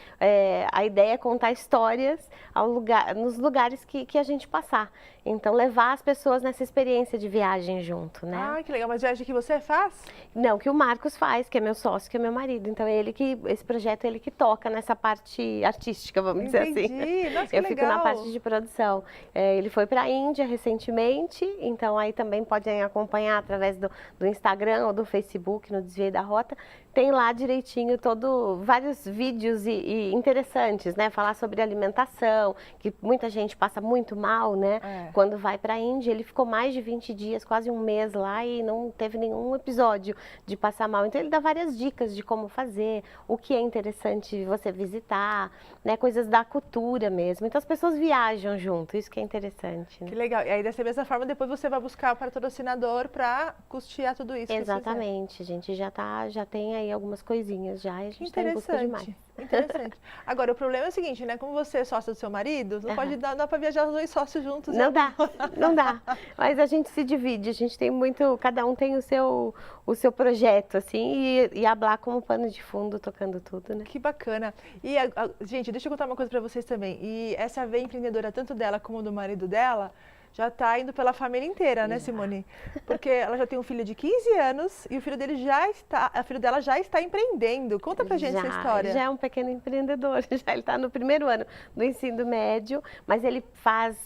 a ideia é contar histórias nos lugares que a gente passar. Então levar as pessoas nessa experiência de viagem junto, né? Ah, que legal. Mas viagem que você faz? Não, que o Marcos faz, que é meu sócio, que é meu marido. Então esse projeto é ele que toca nessa parte artística, vamos dizer assim. Entendi. Nossa, que Eu fico na legal. parte de produção. Ele foi para a Índia recentemente, então aí também podem acompanhar através do Instagram ou do Facebook, no Desviei da Rota. Tem lá direitinho vários vídeos e interessantes, né? Falar sobre alimentação, que muita gente passa muito mal, né? Quando vai para a Índia, ele ficou mais de 20 dias, quase um mês lá e não teve nenhum episódio de passar mal. Então ele dá várias dicas de como fazer, o que é interessante você visitar, né? Coisas da cultura mesmo. Então as pessoas viajam junto, isso que é interessante, né? Que legal. E aí, dessa mesma forma, depois você vai buscar o patrocinador para custear tudo isso. Exatamente, a gente já tem aí algumas coisinhas já e a gente está em busca de mais. Interessante. Agora, o problema é o seguinte, né? Como você é sócio do seu marido, não pode dar para viajar os 2 sócios juntos. Não dá, não dá. Mas a gente se divide, a gente tem cada um tem o seu projeto, assim, e a Blá como pano de fundo, tocando tudo, né? Que bacana. E, gente, deixa eu contar uma coisa para vocês também. E essa veia empreendedora, tanto dela como do marido dela, já está indo pela família inteira, né, Simone? Porque ela já tem um filho de 15 anos e o filho dela já está empreendendo. Conta pra gente essa história. Já é um pequeno empreendedor, já ele está no primeiro ano do ensino médio, mas ele faz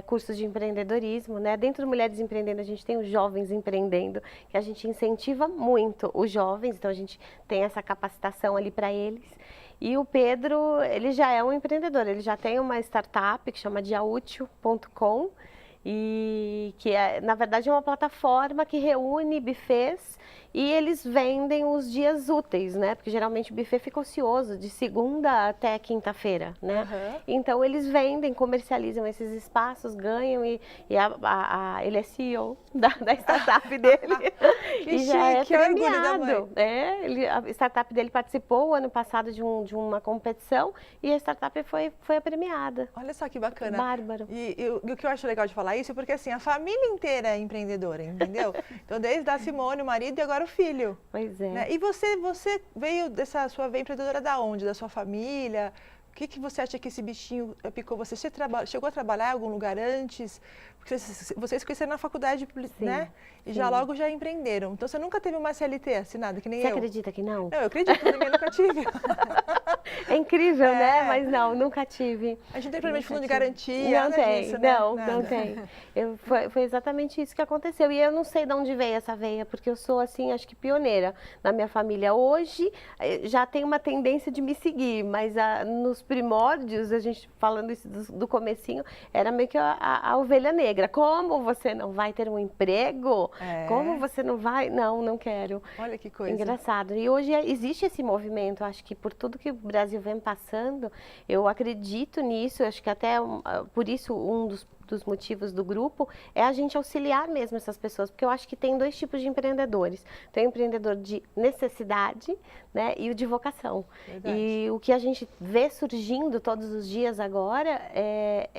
cursos de empreendedorismo, né? Dentro do Mulheres Empreendendo, a gente tem os Jovens Empreendendo, que a gente incentiva muito os jovens, então a gente tem essa capacitação ali para eles. E o Pedro, ele já é um empreendedor, ele já tem uma startup que chama diaútil.com, e que na verdade é uma plataforma que reúne buffets e eles vendem os dias úteis, né? Porque geralmente o buffet fica ocioso de segunda até quinta-feira, né? Então eles vendem, comercializam esses espaços, ganham e ele é CEO da startup dele Que e já é chique, orgulho da premiado. A startup dele participou ano passado de uma competição e a startup foi premiada. Olha só que bacana. Bárbaro. E o que eu acho legal de falar isso é porque assim, a família inteira é empreendedora, entendeu? Então, desde a Simone, o marido e agora o filho. Pois é. Né? E você veio dessa sua veia empreendedora da onde? Da sua família? O que você acha que esse bichinho picou? Você chegou a trabalhar em algum lugar antes? Porque vocês conheceram na faculdade, né? E já logo já empreenderam. Então, você nunca teve uma CLT assinada, que nem eu. Você acredita que não? Não, eu acredito, ninguém nunca tive. É incrível, né? Mas não, nunca tive. A gente não tem problema de fundo de garantia, Não nada tem, disso, né? não tem. Foi exatamente isso que aconteceu. E eu não sei de onde veio essa veia, porque eu sou, assim, acho que pioneira na minha família. Hoje já tem uma tendência de me seguir, mas nos primórdios, a gente falando isso do comecinho, era meio que a ovelha negra. Como você não vai ter um emprego? Como você não vai? Não quero. Olha que coisa. Engraçado. E hoje existe esse movimento, acho que por tudo que o Brasil vem passando, eu acredito nisso, acho que até por isso um dos motivos do grupo é a gente auxiliar mesmo essas pessoas, porque eu acho que tem dois tipos de empreendedores. Tem o empreendedor de necessidade, né, e o de vocação. Verdade. E o que a gente vê surgindo todos os dias agora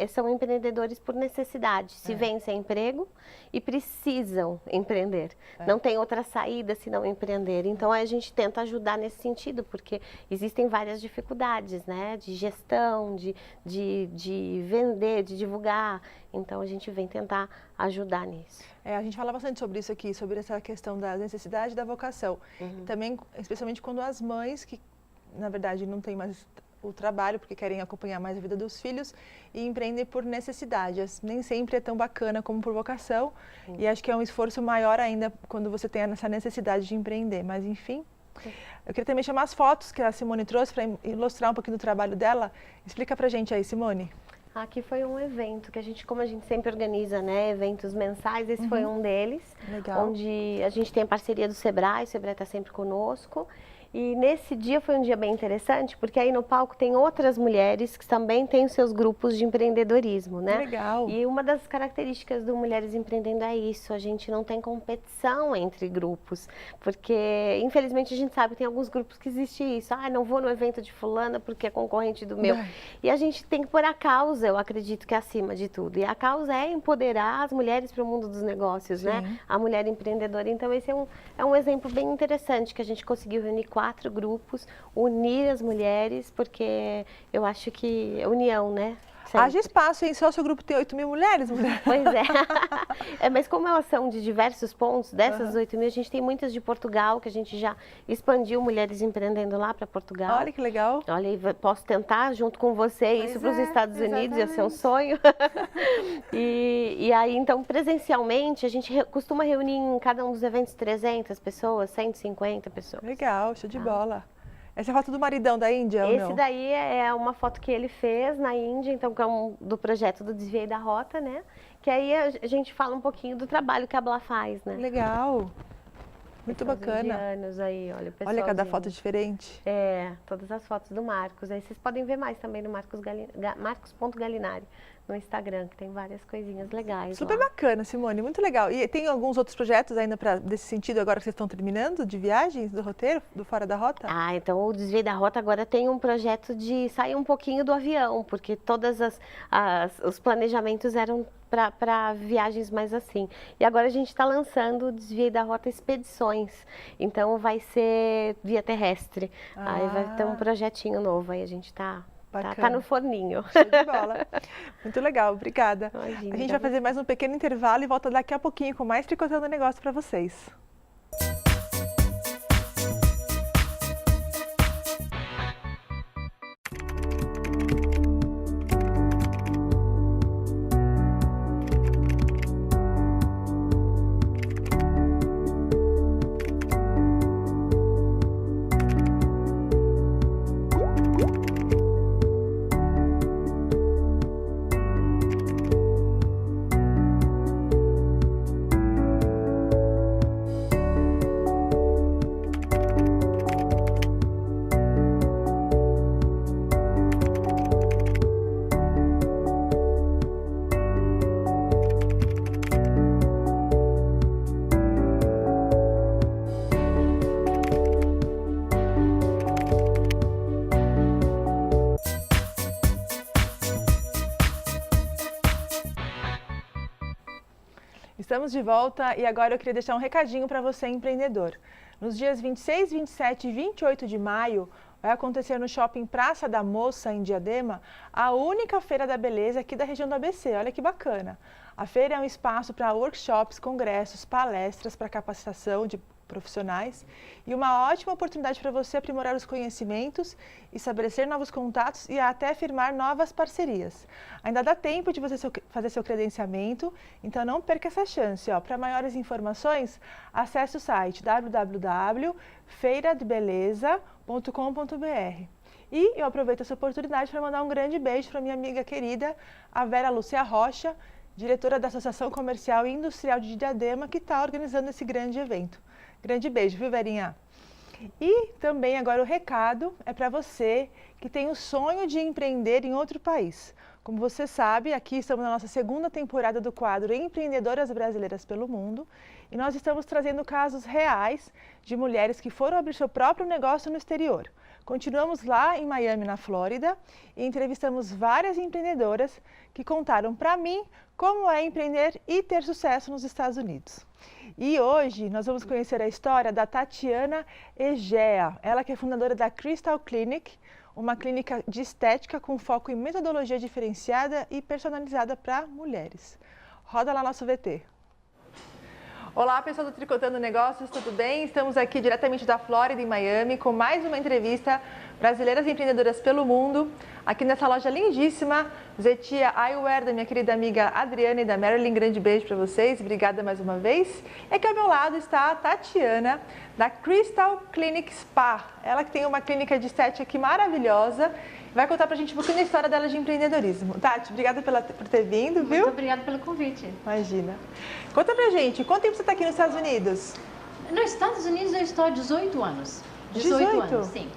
são empreendedores por necessidade, se vêm sem emprego e precisam empreender. Não tem outra saída senão empreender. Então a gente tenta ajudar nesse sentido, porque existem várias dificuldades, né, de gestão, de vender, de divulgar. Então a gente vem tentar ajudar nisso. A gente fala bastante sobre isso aqui, sobre essa questão da necessidade e da vocação. Também, especialmente quando as mães, que na verdade não têm mais o trabalho, porque querem acompanhar mais a vida dos filhos, e empreendem por necessidade. Nem sempre é tão bacana como por vocação, e acho que é um esforço maior ainda quando você tem essa necessidade de empreender. Mas enfim, eu queria também chamar as fotos que a Simone trouxe para ilustrar um pouquinho do trabalho dela. Explica pra gente aí, Simone. Aqui foi um evento que como a gente sempre organiza, né, eventos mensais, esse foi um deles. Legal. Onde a gente tem a parceria do Sebrae, o Sebrae está sempre conosco. E nesse dia foi um dia bem interessante, porque aí no palco tem outras mulheres que também têm os seus grupos de empreendedorismo, né? Legal. E uma das características do Mulheres Empreendendo é isso, a gente não tem competição entre grupos, porque infelizmente a gente sabe que tem alguns grupos que existe isso, não vou no evento de fulana porque é concorrente do meu. E a gente tem que pôr a causa, eu acredito que é acima de tudo. E a causa é empoderar as mulheres para o mundo dos negócios, né? A mulher empreendedora. Então esse é um exemplo bem interessante que a gente conseguiu reunir 4 grupos, unir as mulheres, porque eu acho que é união, né? Haja espaço, hein? Só o seu grupo tem 8.000 mulheres, mulher. Pois mas como elas são de diversos pontos, dessas 8.000, a gente tem muitas de Portugal, que a gente já expandiu Mulheres Empreendendo lá para Portugal. Olha que legal. Olha, posso tentar junto com você isso para os Estados Unidos, ia ser um sonho. E aí, então, presencialmente, a gente costuma reunir em cada um dos eventos 300 pessoas, 150 pessoas. Legal, show de bola. Essa é a foto do maridão da Índia, ou não? Esse daí é uma foto que ele fez na Índia, então que é do projeto do Desviei da Rota, né? Que aí a gente fala um pouquinho do trabalho que a Bla faz, né? Legal. Muito bacana. Aí, olha cada foto diferente. Todas as fotos do Marcos. Aí vocês podem ver mais também no Marcos.Galinari no Instagram, que tem várias coisinhas legais. Super bacana, Simone, muito legal. E tem alguns outros projetos ainda desse sentido agora que vocês estão terminando, de viagens do roteiro, do Fora da Rota? Então o Desviei da Rota agora tem um projeto de sair um pouquinho do avião, porque todos os planejamentos eram para viagens mais assim. E agora a gente está lançando o Desviei da Rota Expedições, então vai ser via terrestre. Aí vai ter um projetinho novo, aí a gente está no forninho. Show de bola. Muito legal, obrigada. Imagina, a gente vai fazer mais um pequeno intervalo e volta daqui a pouquinho com mais Tricotando Negócio para vocês. Estamos de volta e agora eu queria deixar um recadinho para você, empreendedor. Nos dias 26, 27 e 28 de maio, vai acontecer no Shopping Praça da Moça, em Diadema, a única feira da beleza aqui da região do ABC. Olha que bacana. A feira é um espaço para workshops, congressos, palestras para capacitação de profissionais e uma ótima oportunidade para você aprimorar os conhecimentos, estabelecer novos contatos e até firmar novas parcerias. Ainda dá tempo de você fazer seu credenciamento, então não perca essa chance. Para maiores informações, acesse o site www.feiradebeleza.com.br. E eu aproveito essa oportunidade para mandar um grande beijo para minha amiga querida, a Vera Lúcia Rocha, diretora da Associação Comercial e Industrial de Diadema, que está organizando esse grande evento. Grande beijo, viu, Verinha? E também agora o recado é para você que tem o sonho de empreender em outro país. Como você sabe, aqui estamos na nossa segunda temporada do quadro Empreendedoras Brasileiras pelo Mundo e nós estamos trazendo casos reais de mulheres que foram abrir seu próprio negócio no exterior. Continuamos lá em Miami, na Flórida, e entrevistamos várias empreendedoras que contaram para mim como é empreender e ter sucesso nos Estados Unidos. E hoje nós vamos conhecer a história da Tatiana Egea, ela que é fundadora da Crystal Clinic, uma clínica de estética com foco em metodologia diferenciada e personalizada para mulheres. Roda lá nosso VT. Olá, pessoal do Tricotando Negócios, tudo bem? Estamos aqui diretamente da Flórida, em Miami, com mais uma entrevista Brasileiras Empreendedoras pelo Mundo, aqui nessa loja lindíssima, Zetia Eyewear, da minha querida amiga Adriana e da Marilyn. Grande beijo para vocês, obrigada mais uma vez. E aqui ao meu lado está a Tatiana, da Crystal Clinic Spa, ela que tem uma clínica de estética aqui maravilhosa, vai contar pra gente um pouquinho da história dela de empreendedorismo. Tati, obrigada por ter vindo, viu? Muito obrigada pelo convite. Imagina. Conta pra gente, quanto tempo você está aqui nos Estados Unidos? Nos Estados Unidos eu estou há 18 anos. 18 anos, sim.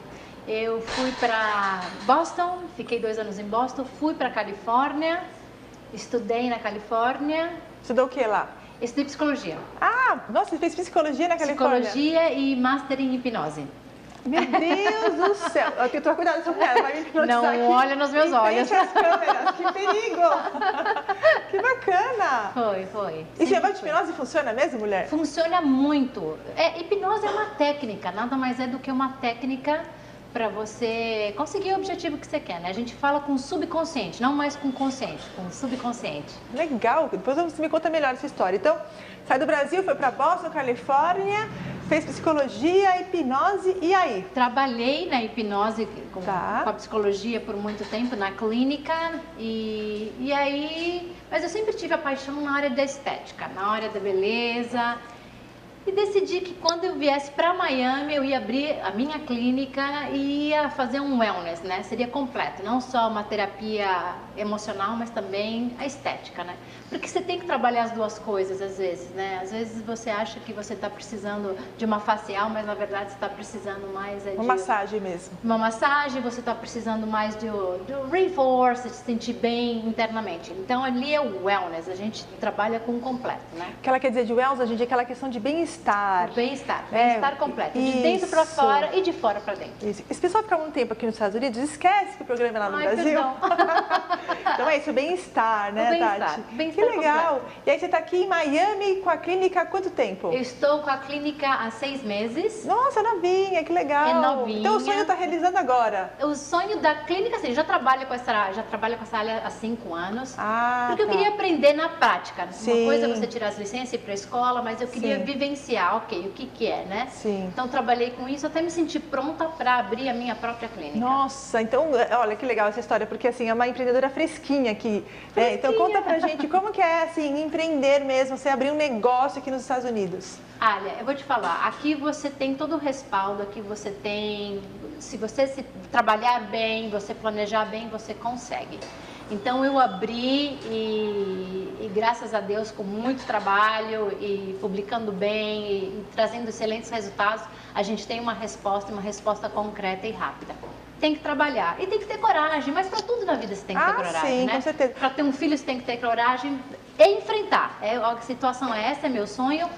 Eu fui para Boston, fiquei 2 anos em Boston, fui para Califórnia, estudei na Califórnia. Estudou o que lá? Estudei psicologia. Ah, nossa, você fez psicologia na Califórnia? Psicologia e master em hipnose. Meu Deus do céu! Eu tenho que tomar cuidado com essa mulher, vai me hipnotizar. Não olha nos meus olhos. As câmeras, que perigo! Que bacana! Foi. E esse negócio de hipnose funciona mesmo, mulher? Funciona muito. Hipnose é uma técnica, nada mais é do que uma técnica para você conseguir o objetivo que você quer, né? A gente fala com subconsciente, não mais com consciente, com subconsciente. Legal, depois você me conta melhor essa história. Então, sai do Brasil, foi para Boston, Califórnia, fez psicologia, hipnose, e aí? Trabalhei na hipnose com a psicologia por muito tempo, na clínica, e aí... Mas eu sempre tive a paixão na área da estética, na área da beleza. E decidi que quando eu viesse para Miami, eu ia abrir a minha clínica e ia fazer um wellness, né? Seria completo, não só uma terapia emocional, mas também a estética, né? Porque você tem que trabalhar as duas coisas às vezes, né? Às vezes você acha que você está precisando de uma facial, mas na verdade você está precisando mais de... Uma massagem mesmo. Uma massagem, você está precisando mais do reinforce, de se sentir bem internamente. Então ali é o wellness, a gente trabalha com o completo, né? O que ela quer dizer de wellness, hoje em dia, é aquela questão de bem-estar. Bem-estar completo, de dentro para fora e de fora para dentro. Isso. Esse pessoal fica muito tempo aqui nos Estados Unidos, esquece que o programa é lá no Brasil. Então é isso, bem-estar, né, Tati? Bem-estar que legal. completo. E aí você está aqui em Miami com a clínica há quanto tempo? Eu estou com a clínica há 6 meses. Nossa, novinha, que legal. É novinha. Então o sonho está realizando agora? O sonho da clínica, assim, já trabalho com essa área há 5 anos. Porque eu queria aprender na prática. Sim. Uma coisa é você tirar as licenças e ir para a escola, mas eu queria vivenciar, o que é, né? Sim. Então trabalhei com isso até me sentir pronta para abrir a minha própria clínica. Nossa, então, olha que legal essa história, porque assim, é uma empreendedora fresquinha aqui. Né? Então conta pra gente como que é assim, empreender mesmo, você abrir um negócio aqui nos Estados Unidos. Olha, eu vou te falar, aqui você tem todo o respaldo, aqui você tem, se você trabalhar bem, você planejar bem, você consegue. Então eu abri e graças a Deus com muito trabalho e publicando bem e trazendo excelentes resultados, a gente tem uma resposta concreta e rápida. Tem que trabalhar e tem que ter coragem, mas para tudo na vida você tem que ter coragem, sim, né? Com certeza. Para ter um filho você tem que ter coragem e enfrentar. A situação é essa, é meu sonho.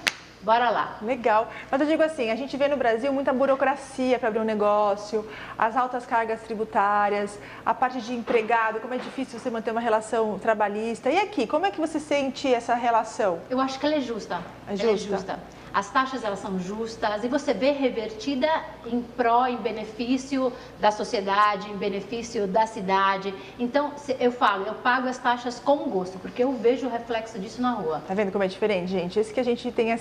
Bora lá. Legal. Mas eu digo assim, a gente vê no Brasil muita burocracia para abrir um negócio, as altas cargas tributárias, a parte de empregado, como é difícil você manter uma relação trabalhista. E aqui, como é que você sente essa relação? Eu acho que ela é justa. É justa? Ela é justa. As taxas, elas são justas e você vê revertida em pró, em benefício da sociedade, em benefício da cidade. Então, eu pago as taxas com gosto, porque eu vejo o reflexo disso na rua. Tá vendo como é diferente, gente? Esse que a gente tem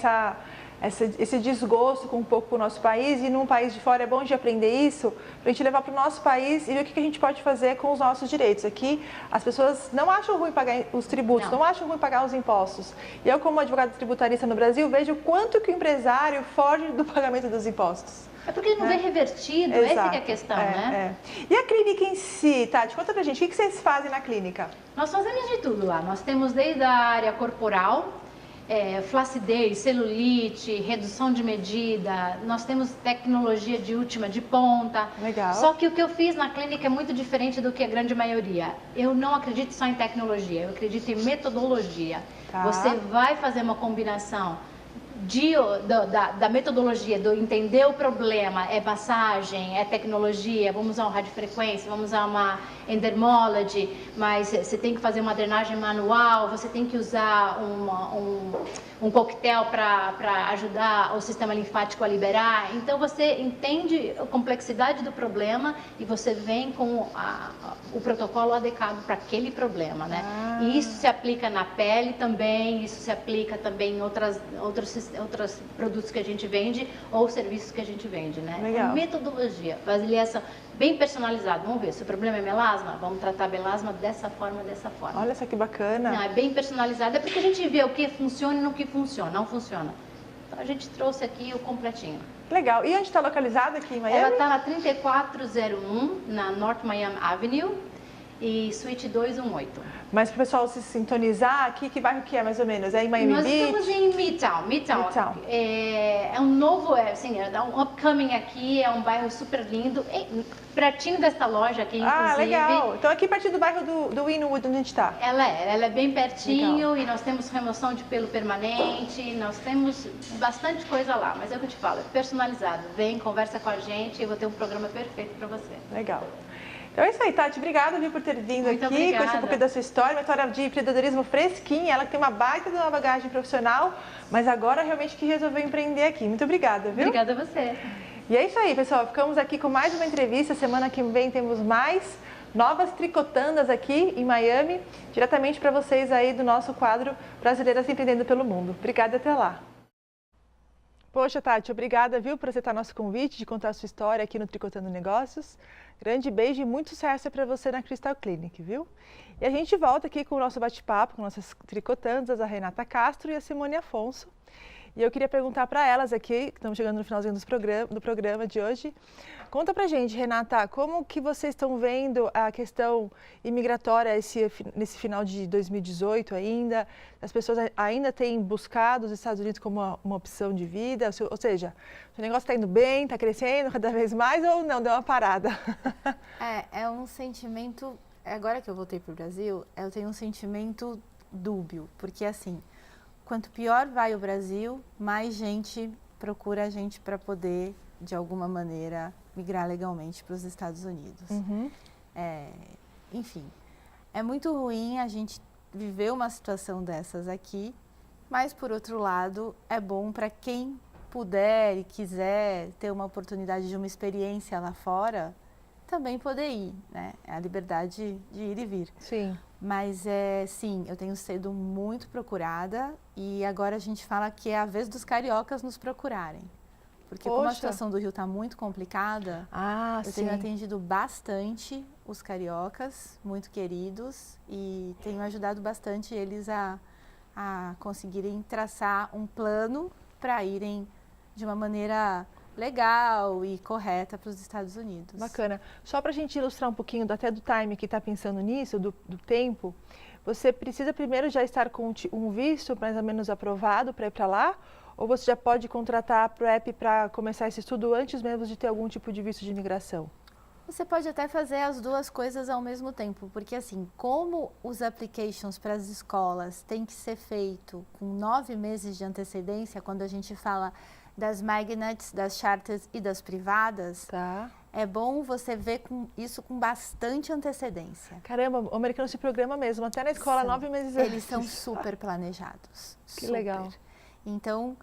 esse desgosto com um pouco com o nosso país, e num país de fora é bom de aprender isso, para a gente levar para o nosso país e ver o que a gente pode fazer com os nossos direitos. Aqui, as pessoas não acham ruim pagar os tributos, não acham ruim pagar os impostos. E eu, como advogada tributarista no Brasil, vejo o quanto que o empresário foge do pagamento dos impostos. É porque ele não vê revertido, essa que é a questão, né? E a clínica em si, Tati, conta pra gente, o que vocês fazem na clínica? Nós fazemos de tudo lá. Nós temos desde a área corporal, flacidez, celulite, redução de medida, nós temos tecnologia de última, de ponta. Legal. Só que o que eu fiz na clínica é muito diferente do que a grande maioria. Eu não acredito só em tecnologia, eu acredito em metodologia. Tá. Você vai fazer uma combinação da metodologia, do entender o problema, é massagem, é tecnologia, vamos usar uma radiofrequência, vamos usar uma endermology, mas você tem que fazer uma drenagem manual, você tem que usar um coquetel para ajudar o sistema linfático a liberar. Então você entende a complexidade do problema e você vem com o protocolo adequado para aquele problema, né? E isso se aplica na pele também, isso se aplica também em outros produtos que a gente vende ou serviços que a gente vende, né? Legal. Metodologia, avaliação bem personalizada. Vamos ver, se o problema é melasma, vamos tratar a melasma dessa forma, dessa forma. Olha só que bacana. Não, é bem personalizada, é porque a gente vê o que funciona e no que funciona, não funciona. Então a gente trouxe aqui o completinho. Legal. E onde está localizada aqui em Miami? Ela está na 3401, na North Miami Avenue e suíte 218. Mas para o pessoal se sintonizar aqui, que bairro que é mais ou menos? É em Miami Nós Beach? estamos em Midtown. É um novo, é um upcoming aqui, é um bairro super lindo, pertinho desta loja aqui, inclusive. Ah, legal. Então aqui pertinho do bairro do Wynwood, onde a gente está. Ela é bem pertinho. Legal. E nós temos remoção de pelo permanente, nós temos bastante coisa lá, mas é o que eu te falo, é personalizado. Vem, conversa com a gente e eu vou ter um programa perfeito para você. Legal. Então é isso aí, Tati. Obrigada por ter vindo Muito aqui, obrigada. conhecer um pouco da sua história, uma história de empreendedorismo fresquinha. Ela que tem uma baita de uma bagagem profissional, mas agora realmente que resolveu empreender aqui. Muito obrigada, viu? Obrigada a você. E é isso aí, pessoal. Ficamos aqui com mais uma entrevista. Semana que vem temos mais novas tricotandas aqui em Miami, diretamente para vocês aí do nosso quadro Brasileiras Empreendendo pelo Mundo. Obrigada, até lá. Poxa, Tati, obrigada, viu, por aceitar nosso convite de contar a sua história aqui no Tricotando Negócios. Grande beijo e muito sucesso para você na Crystal Clinic, viu? E a gente volta aqui com o nosso bate-papo com nossas tricotandas, a Renata Castro e a Simone Afonso. E eu queria perguntar para elas aqui, que estamos chegando no finalzinho do programa de hoje. Conta pra gente, Renata, como que vocês estão vendo a questão imigratória nesse final de 2018 ainda? As pessoas ainda têm buscado os Estados Unidos como uma opção de vida? Ou seja, o negócio está indo bem, está crescendo cada vez mais ou não, deu uma parada? É um sentimento, agora que eu voltei para o Brasil, eu tenho um sentimento dúbio, porque assim, quanto pior vai o Brasil, mais gente procura a gente para poder, de alguma maneira, migrar legalmente para os Estados Unidos. Uhum. Enfim, é muito ruim a gente viver uma situação dessas aqui, mas, por outro lado, é bom para quem puder e quiser ter uma oportunidade de uma experiência lá fora, também poder ir, né? É a liberdade de ir e vir. Sim. Mas, sim, eu tenho sido muito procurada e agora a gente fala que é a vez dos cariocas nos procurarem. Porque como a situação do Rio está muito complicada, eu tenho atendido bastante os cariocas, muito queridos, e tenho ajudado bastante eles a conseguirem traçar um plano para irem de uma maneira legal e correta para os Estados Unidos. Bacana. Só para a gente ilustrar um pouquinho até do time que está pensando nisso, do tempo, você precisa primeiro já estar com um visto mais ou menos aprovado para ir para lá? Ou você já pode contratar a PrEP para começar esse estudo antes mesmo de ter algum tipo de visto de imigração? Você pode até fazer as duas coisas ao mesmo tempo, porque assim, como os applications para as escolas têm que ser feito com 9 meses de antecedência, quando a gente fala das magnets, das charters e das privadas, é bom você ver isso com bastante antecedência. Caramba, o americano se programa mesmo, até na escola 9 meses antes. Eles são super planejados. Que legal. Então,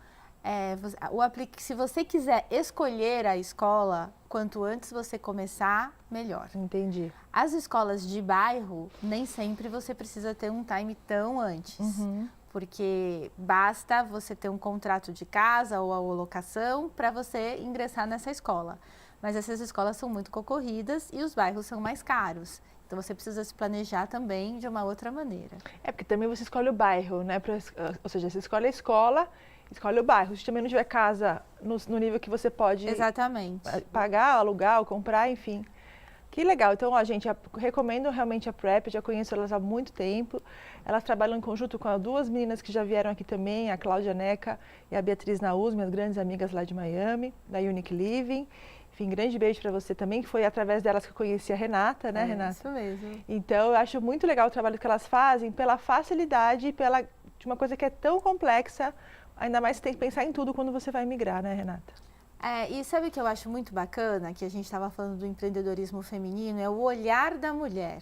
se você quiser escolher a escola, quanto antes você começar, melhor. Entendi. As escolas de bairro, nem sempre você precisa ter um time tão antes. Uhum. porque basta você ter um contrato de casa ou a locação para você ingressar nessa escola. Mas essas escolas são muito concorridas e os bairros são mais caros. Então, você precisa se planejar também de uma outra maneira. Porque também você escolhe o bairro, né? Ou seja, você escolhe a escola, escolhe o bairro. Se também não tiver casa no nível que você pode pagar, alugar ou comprar, enfim. Que legal. Então, ó, gente, recomendo realmente a Prep, já conheço elas há muito tempo. Elas trabalham em conjunto com duas meninas que já vieram aqui também, a Cláudia Neca e a Beatriz Naus, minhas grandes amigas lá de Miami, da Unique Living. Enfim, grande beijo para você também, que foi através delas que eu conheci a Renata, né, Renata? Isso mesmo. Então, eu acho muito legal o trabalho que elas fazem, pela facilidade, de uma coisa que é tão complexa, ainda mais você tem que pensar em tudo quando você vai migrar, né, Renata? E sabe o que eu acho muito bacana, que a gente estava falando do empreendedorismo feminino, é o olhar da mulher.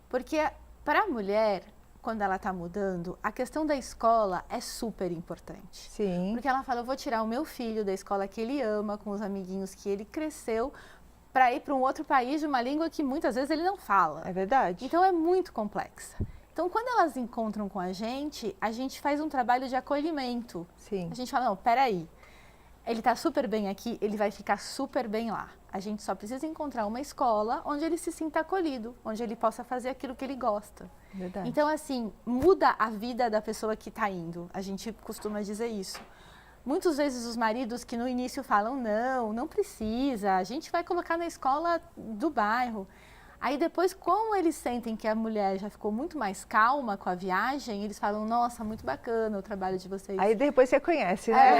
Porque para a mulher, quando ela está mudando, a questão da escola é super importante. Sim. Porque ela fala, eu vou tirar o meu filho da escola que ele ama, com os amiguinhos que ele cresceu, para ir para um outro país de uma língua que muitas vezes ele não fala. É verdade. Então é muito complexa. Então, quando elas encontram com a gente faz um trabalho de acolhimento. Sim. A gente fala, não, peraí, ele está super bem aqui, ele vai ficar super bem lá. A gente só precisa encontrar uma escola onde ele se sinta acolhido, onde ele possa fazer aquilo que ele gosta. Verdade. Então, assim, muda a vida da pessoa que está indo. A gente costuma dizer isso. Muitas vezes os maridos que no início falam, não precisa, a gente vai colocar na escola do bairro. Aí depois, como eles sentem que a mulher já ficou muito mais calma com a viagem, eles falam, nossa, muito bacana o trabalho de vocês. Aí depois você conhece, né?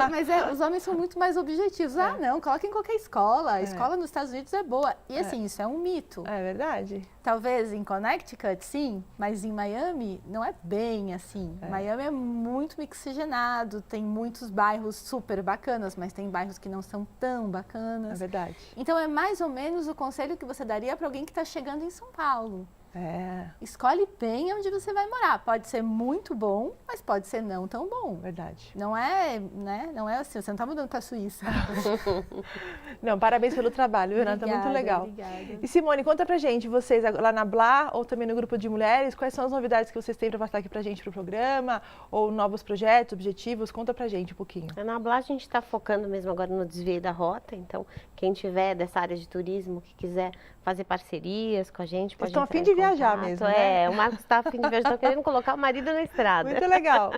Mas os homens são muito mais objetivos. Não, coloca em qualquer escola. A escola nos Estados Unidos é boa. E assim, isso é um mito. É verdade. Talvez em Connecticut, sim, mas em Miami não é bem assim. Miami é muito mixigenado, tem muitos bairros super bacanas, mas tem bairros que não são tão bacanas. É verdade. Então é mais ou menos o conselho que você daria para alguém que está chegando em São Paulo. Escolhe bem onde você vai morar. Pode ser muito bom, mas pode ser não tão bom. Verdade. Não é, né? Não é assim, você não está mudando para a Suíça. Não, parabéns pelo trabalho, Renata, muito legal. Obrigada. E Simone, conta pra gente, vocês lá na Blá ou também no grupo de mulheres, quais são as novidades que vocês têm para passar aqui pra gente pro programa, ou novos projetos, objetivos, conta pra gente um pouquinho. Na Blá a gente está focando mesmo agora no desvio da rota, então quem tiver dessa área de turismo, que quiser fazer parcerias com a gente, pode entrar em contato. Estão a fim de viajar mesmo, né? O Marcos está a fim de viajar, estou querendo colocar o marido na estrada. Muito legal.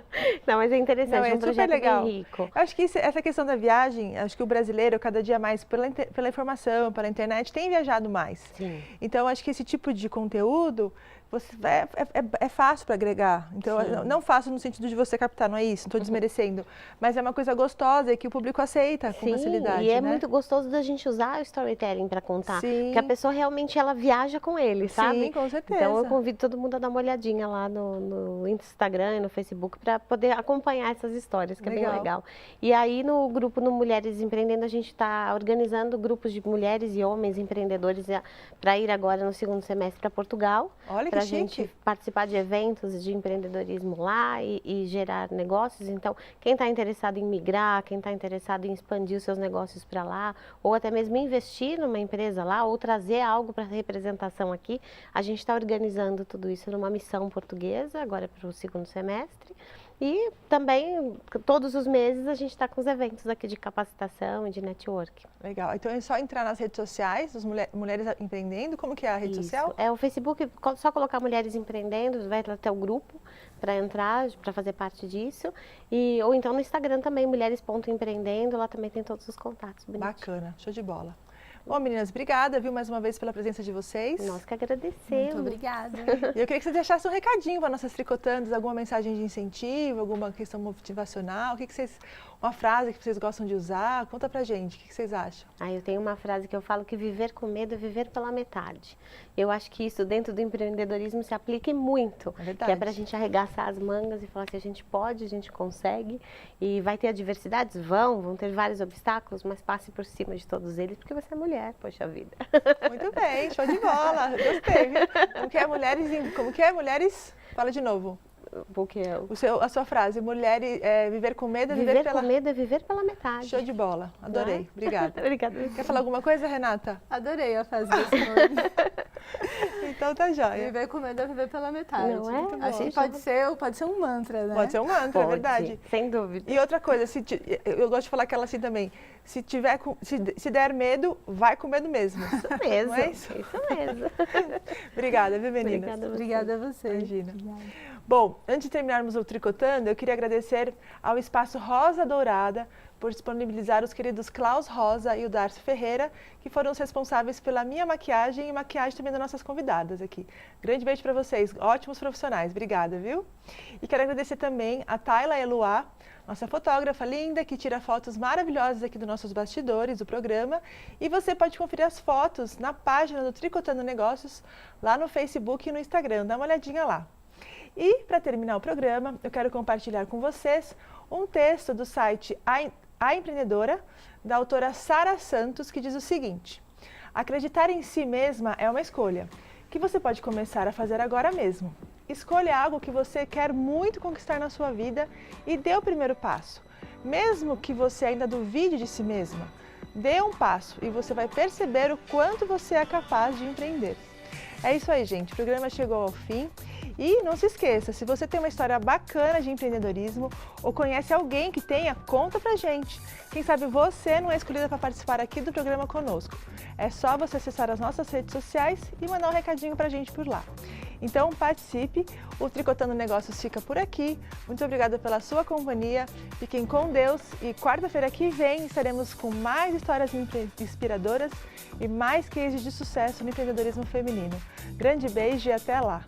Não, mas é interessante, é um projeto legal. bem rico. Eu acho que essa questão da viagem, acho que o brasileiro, cada dia mais, pela informação, pela internet, tem viajado mais. Sim. Então, acho que esse tipo de conteúdo é fácil para agregar. Então, não fácil no sentido de você captar, não é isso, não estou desmerecendo. Mas é uma coisa gostosa e que o público aceita com facilidade. E é muito gostoso da gente usar o storytelling para contar. Sim. Porque a pessoa realmente ela viaja com ele, sabe? Sim, com certeza. Então eu convido todo mundo a dar uma olhadinha lá no Instagram e no Facebook para poder acompanhar essas histórias, que é bem legal. E aí no grupo no Mulheres Empreendendo, a gente está organizando grupos de mulheres e homens empreendedores para ir agora no segundo semestre para Portugal. Olha para a gente participar de eventos de empreendedorismo lá e gerar negócios. Então, quem está interessado em migrar, quem está interessado em expandir os seus negócios para lá, ou até mesmo investir numa empresa lá, ou trazer algo para representação aqui, a gente está organizando tudo isso numa missão portuguesa, agora para o segundo semestre. E também, todos os meses, a gente está com os eventos aqui de capacitação e de network. Legal. Então é só entrar nas redes sociais, Mulheres Empreendendo. Como que é a rede social? É o Facebook, só colocar Mulheres Empreendendo, vai até o grupo para entrar, para fazer parte disso. Ou então no Instagram também, mulheres.empreendendo, lá também tem todos os contatos. Bonitinho. Bacana, show de bola. Bom, meninas, obrida, viu, mais uma vez pela presença de vocês. Nós que agradecemos. Muito obrigada. E eu queria que vocês deixassem um recadinho para nossas tricotandas, alguma mensagem de incentivo, alguma questão motivacional, uma frase que vocês gostam de usar, conta pra gente, o que vocês acham? Eu tenho uma frase que eu falo que viver com medo é viver pela metade. Eu acho que isso dentro do empreendedorismo se aplica muito. É verdade. Que é pra gente arregaçar as mangas e falar assim, a gente pode, a gente consegue. E vai ter adversidades? Vão ter vários obstáculos, mas passe por cima de todos eles, porque você é mulher, poxa vida. Muito bem, show de bola, gostei, viu? Como que é, mulheres? Fala de novo. Porque A sua frase, viver com medo é viver com medo é viver pela metade. Show de bola, adorei, obrigada. Obrigada. Quer falar alguma coisa, Renata? Adorei a frase da Simone. Então tá jóia. Viver com medo é viver pela metade. Não é? Muito bom. Acho que pode ser um mantra, né? Pode ser um mantra, Pode, é verdade. sem dúvida. E outra coisa, eu gosto de falar aquela assim também, se der medo, vai com medo mesmo. Isso mesmo, Não é isso? isso mesmo. Obrigada, viu, meninas? Obrigada a você. Imagina. Obrigada. Bom, antes de terminarmos o Tricotando, eu queria agradecer ao Espaço Rosa Dourada por disponibilizar os queridos Klaus Rosa e o Darcio Ferreira, que foram os responsáveis pela minha maquiagem e maquiagem também das nossas convidadas aqui. Grande beijo para vocês, ótimos profissionais. Obrigada, viu? E quero agradecer também a Tayla Eluá, nossa fotógrafa linda, que tira fotos maravilhosas aqui dos nossos bastidores do programa. E você pode conferir as fotos na página do Tricotando Negócios, lá no Facebook e no Instagram. Dá uma olhadinha lá. E, para terminar o programa, eu quero compartilhar com vocês um texto do site A Empreendedora, da autora Sara Santos, que diz o seguinte: acreditar em si mesma é uma escolha, que você pode começar a fazer agora mesmo. Escolha algo que você quer muito conquistar na sua vida e dê o primeiro passo. Mesmo que você ainda duvide de si mesma, dê um passo e você vai perceber o quanto você é capaz de empreender. É isso aí, gente. O programa chegou ao fim. E não se esqueça, se você tem uma história bacana de empreendedorismo ou conhece alguém que tenha, conta pra gente. Quem sabe você não é escolhida para participar aqui do programa conosco. É só você acessar as nossas redes sociais e mandar um recadinho pra gente por lá. Então participe, o Tricotando Negócios fica por aqui. Muito obrigada pela sua companhia, fiquem com Deus e quarta-feira que vem estaremos com mais histórias inspiradoras e mais cases de sucesso no empreendedorismo feminino. Grande beijo e até lá!